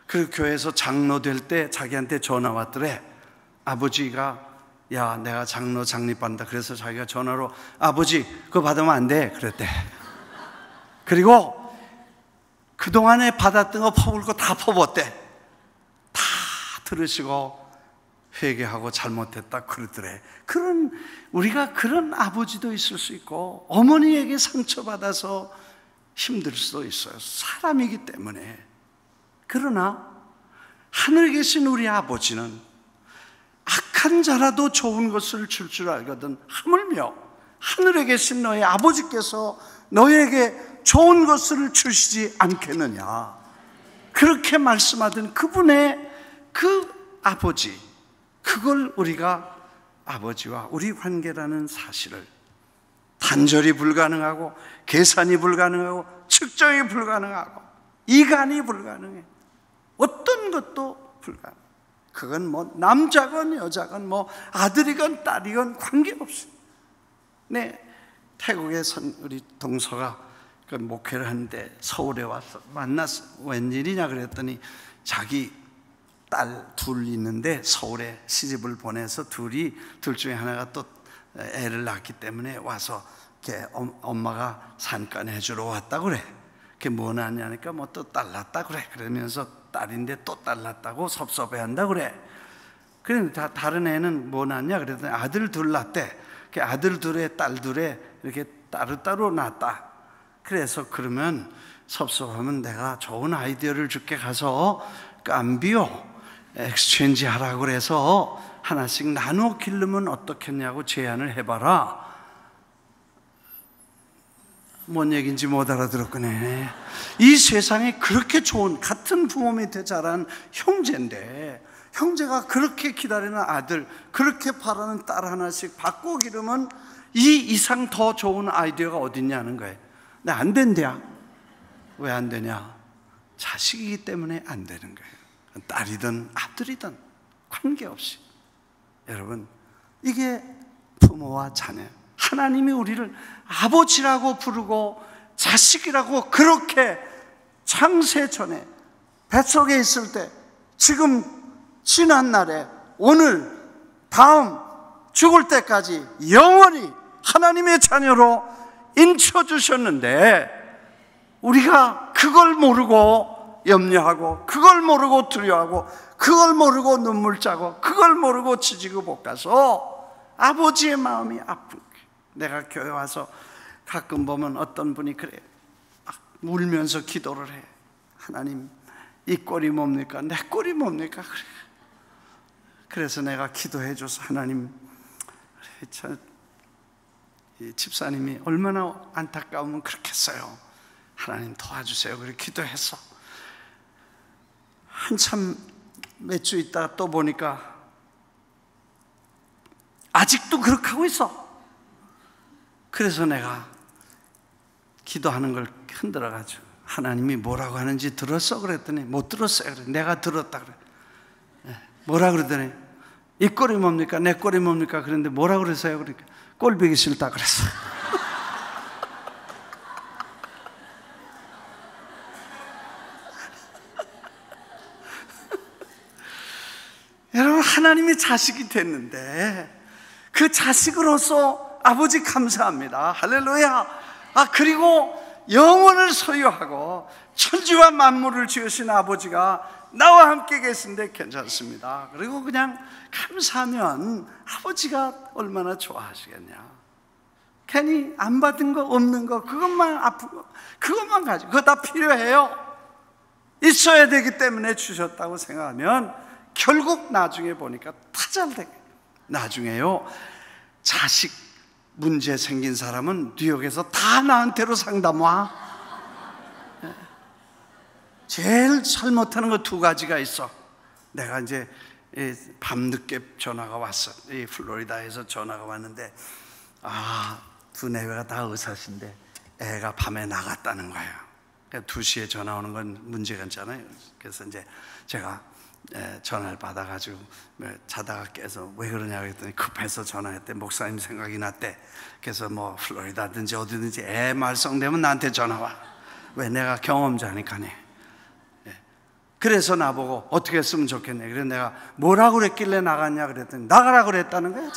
그 교회에서 장로 될 때 자기한테 전화 왔더래. 아버지가 야, 내가 장로 장립한다. 그래서 자기가 전화로 아버지 그거 받으면 안 돼 그랬대. 그리고 그동안에 받았던 거 퍼볼 거 다 퍼붓대. 다 들으시고 회개하고 잘못했다 그러더래. 우리가 그런 아버지도 있을 수 있고, 어머니에게 상처받아서 힘들 수도 있어요. 사람이기 때문에. 그러나 하늘에 계신 우리 아버지는 악한 자라도 좋은 것을 줄 줄 알거든. 하물며 하늘에 계신 너의 아버지께서 너에게 좋은 것을 주시지 않겠느냐. 그렇게 말씀하던 그분의 그 아버지, 그걸 우리가 아버지와 우리 관계라는 사실을 단절이 불가능하고, 계산이 불가능하고, 측정이 불가능하고, 이간이 불가능해. 어떤 것도 불가능해. 그건 뭐 남자건 여자건 뭐 아들이건 딸이건 관계없이. 네, 태국에 우리 동서가 그 목회를 하는데 서울에 와서 만났어. 웬일이냐 그랬더니 자기 딸 둘 있는데 서울에 시집을 보내서 둘 중에 하나가 또 애를 낳기 때문에 와서 엄마가 산간 해주러 왔다고 그래. 그게 뭐 낳냐니까 뭐 또 딸 낳았다 그래. 그러면서 딸인데 또 딸 낳았다고 섭섭해한다 그래. 그런데 다른 애는 뭐 낳냐 그랬더니 아들 둘 낳았대. 그 아들 둘에 딸 둘에 이렇게 따로따로 낳았다. 그래서 그러면 섭섭하면 내가 좋은 아이디어를 줄게. 가서 깜비오 엑스체인지 하라고 그래서 하나씩 나눠 기르면 어떻겠냐고 제안을 해봐라. 뭔 얘기인지 못 알아들었거네. 이 세상에 그렇게 좋은, 같은 부모 밑에 자란 형제인데, 형제가 그렇게 기다리는 아들, 그렇게 바라는 딸 하나씩 바꿔 기르면 이 이상 더 좋은 아이디어가 어딨냐는 거예요. 근데 안 된대야. 왜 안 되냐? 자식이기 때문에 안 되는 거예요. 딸이든 아들이든 관계없이. 여러분, 이게 부모와 자녀, 하나님이 우리를 아버지라고 부르고 자식이라고 그렇게 창세 전에 뱃속에 있을 때, 지금 지난 날에, 오늘, 다음, 죽을 때까지 영원히 하나님의 자녀로 인쳐주셨는데, 우리가 그걸 모르고 염려하고, 그걸 모르고 두려워하고, 그걸 모르고 눈물 짜고, 그걸 모르고 지지고 볶아서 아버지의 마음이 아픈 거예요. 내가 교회 와서 가끔 보면 어떤 분이 그래요. 울면서 기도를 해. 하나님, 이 꼴이 뭡니까? 내 꼴이 뭡니까? 그래. 그래서 내가 기도해줘서, 하나님, 이 집사님이 얼마나 안타까우면 그렇겠어요. 하나님 도와주세요. 그렇게 기도했어. 한참 몇 주 있다가 또 보니까 아직도 그렇게 하고 있어. 그래서 내가 기도하는 걸 흔들어가지고, 하나님이 뭐라고 하는지 들었어? 그랬더니 못 들었어요. 그래. 내가 들었다 그래. 뭐라 그러더니 이 꼴이 뭡니까? 내 꼴이 뭡니까? 그런데 뭐라 그랬어요? 그러니까 꼴보기 싫다 그랬어. 여러분, 하나님이 자식이 됐는데 그 자식으로서 아버지 감사합니다. 할렐루야. 그리고 영원을 소유하고 천지와 만물을 지으신 아버지가 나와 함께 계신데 괜찮습니다. 그리고 그냥 감사하면 아버지가 얼마나 좋아하시겠냐. 괜히 안 받은 거, 없는 거, 그것만 아프고 그것만 가지고, 그거 다 필요해요. 있어야 되기 때문에 주셨다고 생각하면 결국 나중에 보니까 다 잘 되게. 나중에요, 자식 문제 생긴 사람은 뉴욕에서 다 나한테로 상담 와. 제일 잘못하는 거 두 가지가 있어. 내가 이제 밤늦게 전화가 왔어. 이 플로리다에서 전화가 왔는데, 두네가 다 의사신데 애가 밤에 나갔다는 거예요. 그러니까 2시에 전화 오는 건 문제가 있잖아요. 그래서 이제 제가 전화를 받아가지고 자다가 깨서 왜 그러냐고 했더니 급해서 전화했대. 목사님 생각이 났대. 그래서 뭐 플로리다든지 어디든지 애 말썽되면 나한테 전화와. 왜? 내가 경험자니까네. 그래서 나보고 어떻게 했으면 좋겠네. 그래서 내가 뭐라고 그랬길래 나갔냐 그랬더니 나가라고 그랬다는 거야.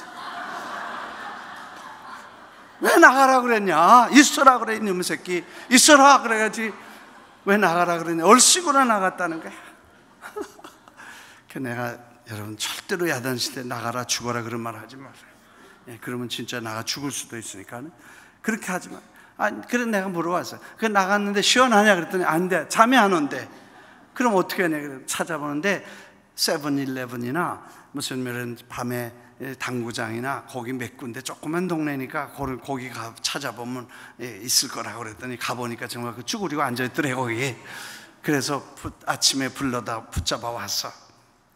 왜 나가라고 그랬냐? 있어라 그래 이놈의 새끼. 있어라 그래야지. 왜 나가라 그랬냐? 얼씨구나 나갔다는 거야. 내가 여러분 절대로 야단시대 나가라 죽어라 그런 말 하지 마세요. 그러면 진짜 나가 죽을 수도 있으니까 그렇게 하지 마. 그래 내가 물어봤어요. 그 나갔는데 시원하냐 그랬더니 안 돼. 잠이 안 온대. 그럼 어떻게 하냐 그래 찾아보는데 세븐일레븐이나 무슨 이런 밤에 당구장이나 거기 몇 군데 조그만 동네니까 거기 가 찾아보면 있을 거라고 그랬더니 가보니까 정말 그 쭈그리고 앉아있더래 거기. 그래서 아침에 불러다 붙잡아 왔어.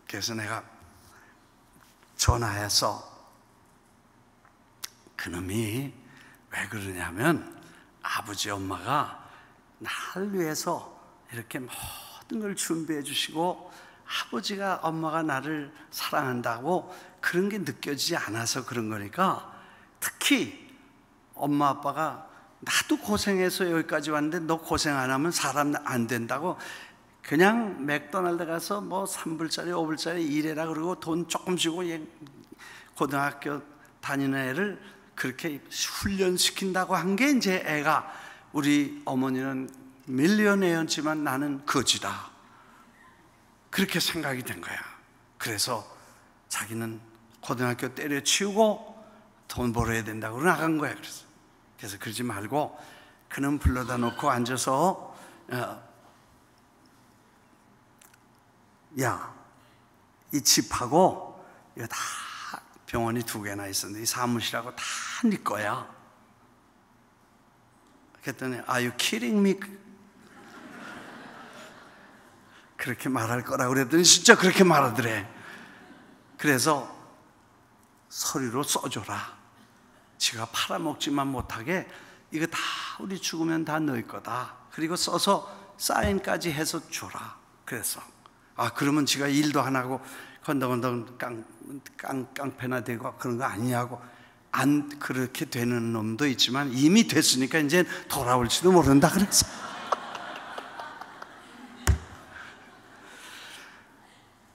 그래서 내가 전화해서 그놈이 왜 그러냐면 아버지 엄마가 날 위해서 이렇게 모든 걸 준비해 주시고 아버지가 엄마가 나를 사랑한다고 그런 게 느껴지지 않아서 그런 거니까 특히 엄마 아빠가 나도 고생해서 여기까지 왔는데 너 고생 안 하면 사람 안 된다고 그냥 맥도날드 가서 뭐 3불짜리 5불짜리 일해라 그러고 돈 조금 주고 고등학교 다니는 애를 그렇게 훈련시킨다고 한 게 이제 애가 우리 어머니는 밀리언웨어였지만 나는 거지다 그렇게 생각이 된 거야. 그래서 자기는 고등학교 때려치우고 돈 벌어야 된다고 나간 거야. 그래서 그러지 말고 그는 불러다 놓고 앉아서 야, 이 집하고 이거 다 병원이 2개나 있었는데 이 사무실하고 다 네 거야. 그랬더니 Are you kidding me? 그렇게 말할 거라고 그랬더니 진짜 그렇게 말하더래. 그래서 서류로 써줘라. 지가 팔아먹지만 못하게 이거 다 우리 죽으면 다 너희 거다. 그리고 써서 사인까지 해서 줘라. 그래서 그러면 지가 일도 안 하고 건덕건덕 깡패나 되고 그런 거 아니냐고. 안 그렇게 되는 놈도 있지만 이미 됐으니까 이제 돌아올지도 모른다 그랬어.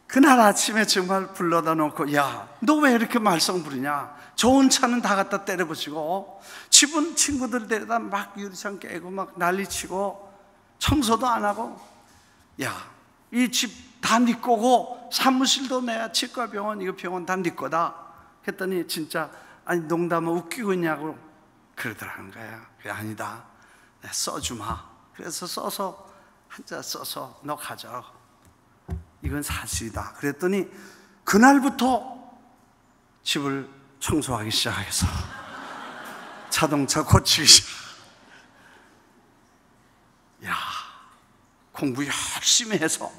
그날 아침에 정말 불러다 놓고 야, 너 왜 이렇게 말썽 부리냐? 좋은 차는 다 갖다 때려부시고 집은 친구들 데려다 막 유리창 깨고 막 난리치고 청소도 안 하고 야, 이 집 다 네 거고 사무실도 내가 치과 병원 이거 병원 다 네 거다. 했더니 진짜 아니 농담을 웃기고 있냐고 그러더라는 거야. 그게 아니다. 내가 써주마. 그래서 써서 한자 써서 너 가져. 이건 사실이다. 그랬더니 그날부터 집을 청소하기 시작해서 자동차 고치기 시작. 야, 공부 열심히 해서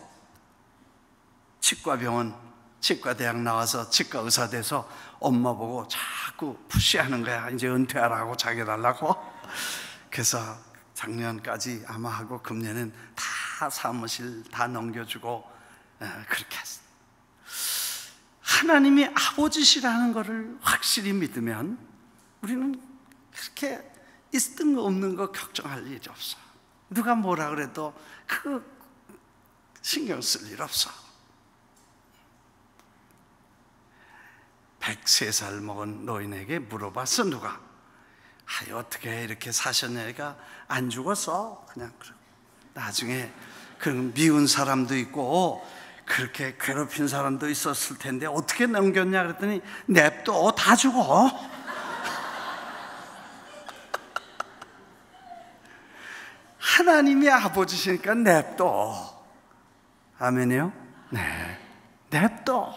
치과병원, 치과대학 나와서 치과 의사 돼서 엄마 보고 자꾸 푸시하는 거야. 이제 은퇴하라고 자기 달라고. 그래서 작년까지 아마 하고 금년엔 다 사무실 다 넘겨주고 그렇게 했어요. 하나님이 아버지시라는 것을 확실히 믿으면 우리는 그렇게 있든 거 없는 거 걱정할 일이 없어. 누가 뭐라 그래도 그거 신경 쓸 일 없어. 103살 먹은 노인에게 물어봤어. 누가 어떻게 이렇게 사셨냐니까 안 죽었어. 그냥 나중에 그런 미운 사람도 있고 그렇게 괴롭힌 사람도 있었을 텐데 어떻게 넘겼냐 그랬더니 냅둬 다 죽어. 하나님이 아버지시니까 냅둬. 아멘이요? 네, 냅둬.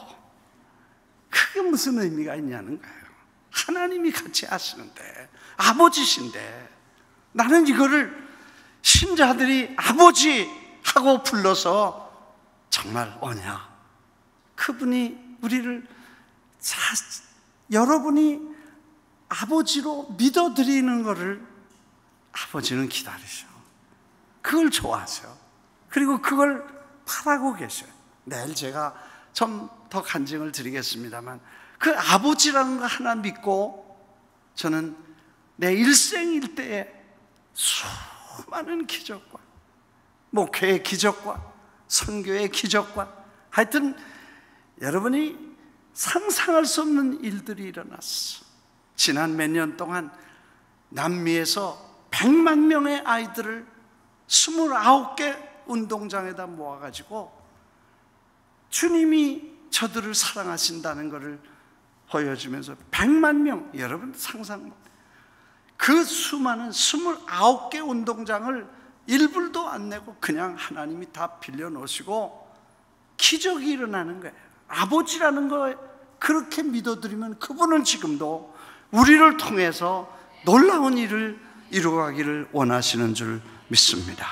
그게 무슨 의미가 있냐는 거예요. 하나님이 같이 하시는데 아버지신데 나는 이거를 신자들이 아버지 하고 불러서 정말 오냐. 그분이 우리를 여러분이 아버지로 믿어드리는 것을 아버지는 기다리셔. 그걸 좋아하셔. 그리고 그걸 바라고 계셔요. 내일 제가 좀 더 간증을 드리겠습니다만, 그 아버지라는 거 하나 믿고 저는 내 일생일대에 수많은 기적과 목회의 기적과 선교의 기적과 하여튼 여러분이 상상할 수 없는 일들이 일어났어. 지난 몇 년 동안 남미에서 100만 명의 아이들을 29개 운동장에다 모아가지고 주님이 저들을 사랑하신다는 것을 보여주면서 100만 명, 여러분 상상 못, 그 수많은 29개 운동장을 1불도 안 내고 그냥 하나님이 다 빌려놓으시고 기적이 일어나는 거예요. 아버지라는 거 그렇게 믿어드리면 그분은 지금도 우리를 통해서 놀라운 일을 이루어가기를 원하시는 줄 믿습니다.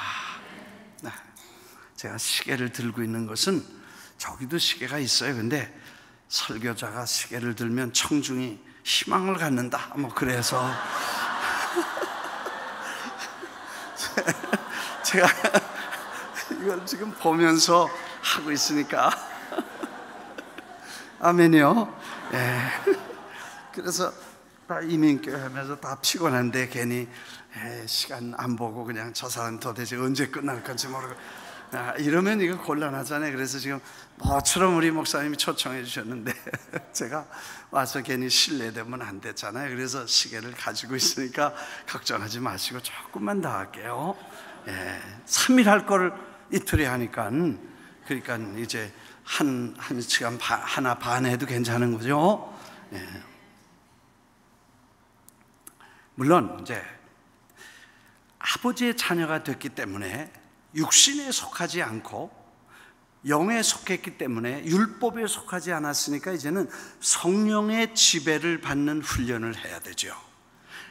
제가 시계를 들고 있는 것은, 저기도 시계가 있어요. 근데 설교자가 시계를 들면 청중이 희망을 갖는다, 뭐 그래서 제가 이걸 지금 보면서 하고 있으니까 아멘이요. 예. 그래서 다 이민교회 하면서 다 피곤한데 괜히 시간 안 보고 그냥 저 사람 도대체 언제 끝날 건지 모르고 이러면 이거 곤란하잖아요. 그래서 지금 모처럼 우리 목사님이 초청해 주셨는데 제가 와서 괜히 실례되면 안 됐잖아요. 그래서 시계를 가지고 있으니까 걱정하지 마시고 조금만 더 할게요. 3일 할 걸 이틀에 하니까, 그러니까 이제 한 시간 하나 반 해도 괜찮은 거죠. 물론 이제 아버지의 자녀가 됐기 때문에 육신에 속하지 않고 영에 속했기 때문에 율법에 속하지 않았으니까 이제는 성령의 지배를 받는 훈련을 해야 되죠.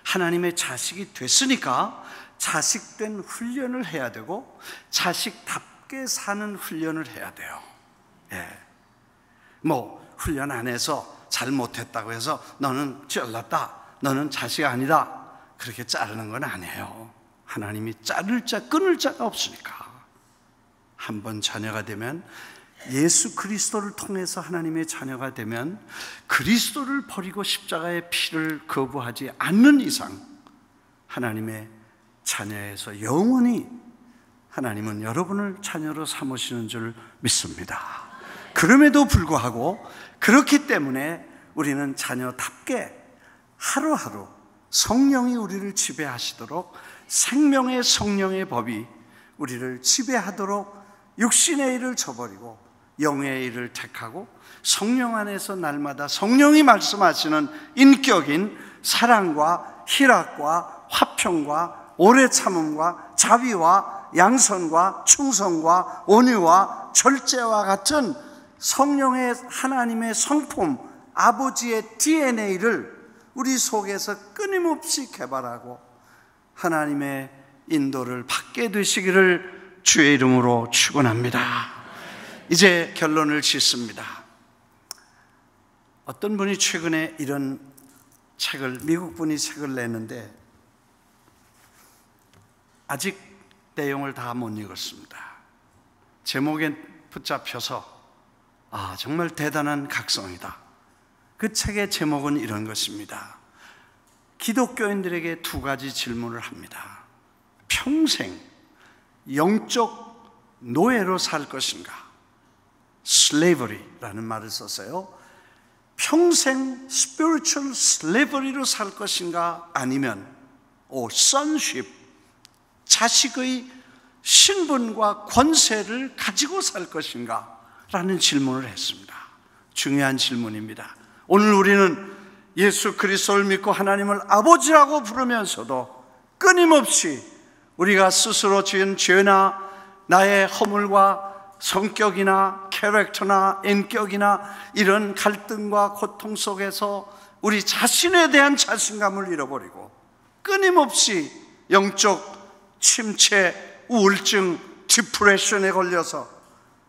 하나님의 자식이 됐으니까 자식된 훈련을 해야 되고 자식답게 사는 훈련을 해야 돼요. 뭐 훈련 안 해서 잘못했다고 해서 너는 잘났다, 너는 자식 아니다, 그렇게 자르는 건 아니에요. 하나님이 자를 자, 끊을 자가 없으니까. 한번 자녀가 되면, 예수 그리스도를 통해서 하나님의 자녀가 되면, 그리스도를 버리고 십자가의 피를 거부하지 않는 이상 하나님의 자녀에서 영원히 하나님은 여러분을 자녀로 삼으시는 줄 믿습니다. 그럼에도 불구하고 그렇기 때문에 우리는 자녀답게 하루하루 성령이 우리를 지배하시도록, 생명의 성령의 법이 우리를 지배하도록 육신의 일을 저버리고 영의 일을 택하고 성령 안에서 날마다 성령이 말씀하시는 인격인 사랑과 희락과 화평과 오래 참음과 자비와 양선과 충성과 온유와 절제와 같은 성령의 하나님의 성품, 아버지의 DNA를 우리 속에서 끊임없이 개발하고 하나님의 인도를 받게 되시기를 주의 이름으로 축원합니다. 이제 결론을 짓습니다. 어떤 분이 최근에 이런 책을, 미국 분이 책을 냈는데 아직 내용을 다 못 읽었습니다. 제목에 붙잡혀서 정말 대단한 각성이다. 그 책의 제목은 이런 것입니다. 기독교인들에게 두 가지 질문을 합니다. 평생 영적 노예로 살 것인가? slavery라는 말을 썼어요. 평생 spiritual slavery로 살 것인가? 아니면 sonship, 자식의 신분과 권세를 가지고 살 것인가? 라는 질문을 했습니다. 중요한 질문입니다. 오늘 우리는 예수 그리스도를 믿고 하나님을 아버지라고 부르면서도 끊임없이 우리가 스스로 지은 죄나 나의 허물과 성격이나 캐릭터나 인격이나 이런 갈등과 고통 속에서 우리 자신에 대한 자신감을 잃어버리고 끊임없이 영적 침체, 우울증, 디프레션에 걸려서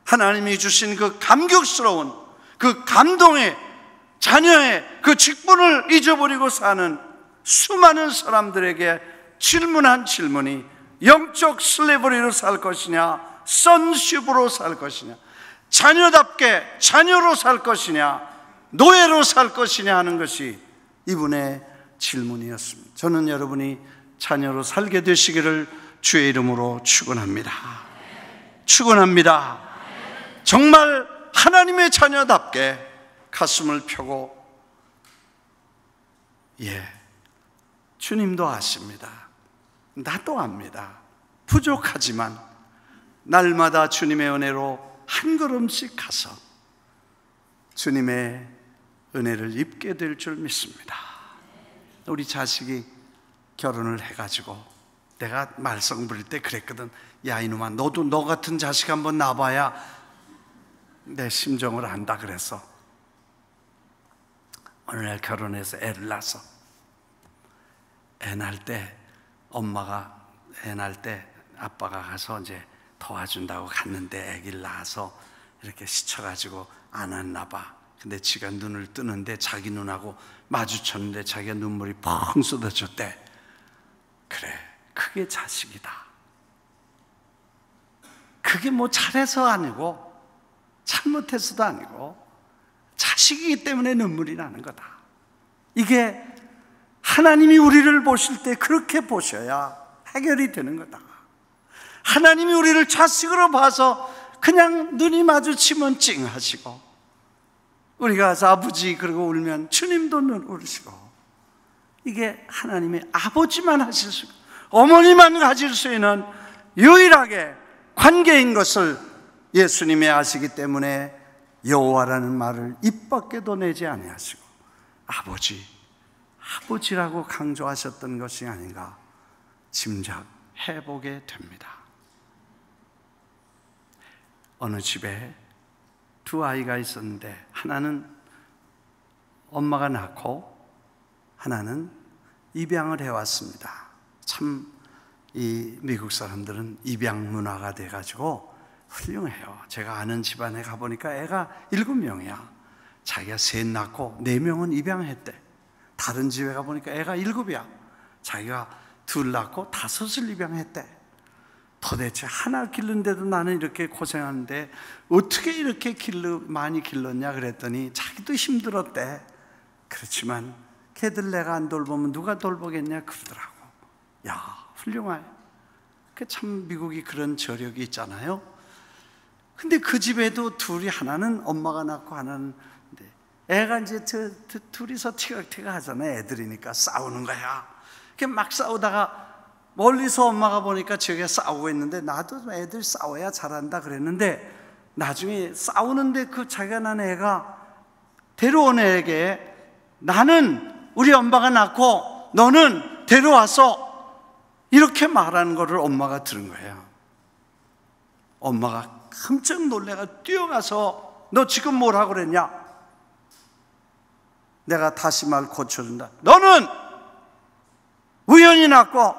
하나님이 주신 그 감격스러운 그 감동의 자녀의 그 직분을 잊어버리고 사는 수많은 사람들에게 질문한 질문이 영적 슬레버리로 살 것이냐, 선십으로 살 것이냐, 자녀답게 자녀로 살 것이냐, 노예로 살 것이냐 하는 것이 이분의 질문이었습니다. 저는 여러분이 자녀로 살게 되시기를 주의 이름으로 축원합니다. 축원합니다. 정말 하나님의 자녀답게 가슴을 펴고, 주님도 아십니다. 나도 압니다. 부족하지만 날마다 주님의 은혜로 한 걸음씩 가서 주님의 은혜를 입게 될 줄 믿습니다. 우리 자식이 결혼을 해가지고 내가 말썽 부릴 때 그랬거든. 야, 이놈아, 너도 너 같은 자식 한번 낳아봐야 내 심정을 안다 그래서 어느 날 결혼해서 애를 낳아서, 애 낳을 때 엄마가 애 낳을 때 아빠가 가서 이제 도와준다고 갔는데 애기를 낳아서 이렇게 스쳐가지고 안았나 봐. 근데 지가 눈을 뜨는데 자기 눈하고 마주쳤는데 자기가 눈물이 펑 쏟아졌대. 그래, 그게 자식이다. 그게 뭐 잘해서 아니고 잘못해서도 아니고 자식이기 때문에 눈물이 나는 거다. 이게 하나님이 우리를 보실 때 그렇게 보셔야 해결이 되는 거다. 하나님이 우리를 자식으로 봐서 그냥 눈이 마주치면 찡하시고, 우리가 가서 아버지 그러고 울면 주님도 눈 울으시고, 이게 하나님의 아버지만 하실 수, 어머니만 가질 수 있는 유일하게 관계인 것을 예수님이 아시기 때문에 여호와라는 말을 입 밖에도 내지 아니하시고 아버지라고 강조하셨던 것이 아닌가 짐작해보게 됩니다. 어느 집에 두 아이가 있었는데 하나는 엄마가 낳고 하나는 입양을 해왔습니다. 참 이 미국 사람들은 입양 문화가 돼가지고 훌륭해요. 제가 아는 집안에 가보니까 애가 7명이야. 자기가 3 낳고 4명은 입양했대. 다른 집에 가보니까 애가 7이야. 자기가 2 낳고 5을 입양했대. 도대체 하나 기르는데도 나는 이렇게 고생하는데 어떻게 이렇게 많이 길렀냐 그랬더니 자기도 힘들었대. 그렇지만 걔들 내가 안 돌보면 누가 돌보겠냐 그러더라고. 야, 훌륭해. 참 미국이 그런 저력이 있잖아요. 근데 그 집에도 둘이, 하나는 엄마가 낳고 하나는, 애가 이제 둘이서 티격태격 하잖아요. 애들이니까 싸우는 거야. 막 싸우다가 멀리서 엄마가 보니까 저게 싸우고 있는데, 나도 애들 싸워야 잘한다 그랬는데, 나중에 싸우는데 그 자기가 낳은 애가 데려온 애에게 나는 우리 엄마가 낳고 너는 데려와서 이렇게 말하는 거를 엄마가 들은 거예요. 엄마가 깜짝 놀래가 뛰어가서 너 지금 뭐라고 그랬냐? 내가 다시 말 고쳐준다. 너는 우연히 낳고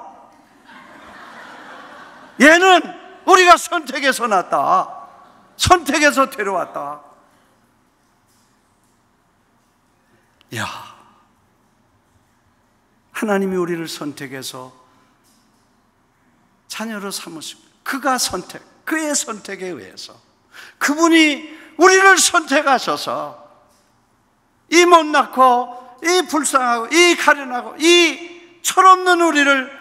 얘는 우리가 선택해서 낳았다. 선택해서 데려왔다. 야, 하나님이 우리를 선택해서 자녀로 삼으시고 그가 선택, 그의 선택에 의해서 그분이 우리를 선택하셔서 이 못 낳고 이 불쌍하고 이 가련하고 이 철없는 우리를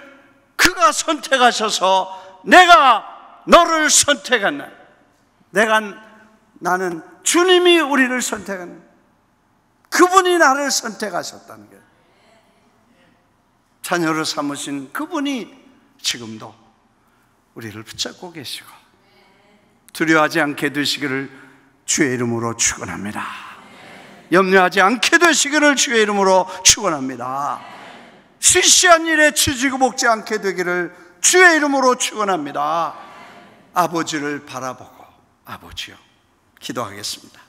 그가 선택하셔서 내가 너를 선택했네. 나는 주님이 우리를 선택했네. 그분이 나를 선택하셨다는 거예요. 자녀로 삼으신 그분이 지금도 우리를 붙잡고 계시고 두려워하지 않게 되시기를 주의 이름으로 축원합니다. 염려하지 않게 되시기를 주의 이름으로 축원합니다. 시시한 일에 치지고 볶지 않게 되기를 주의 이름으로 축원합니다. 아버지를 바라보고, 아버지요, 기도하겠습니다.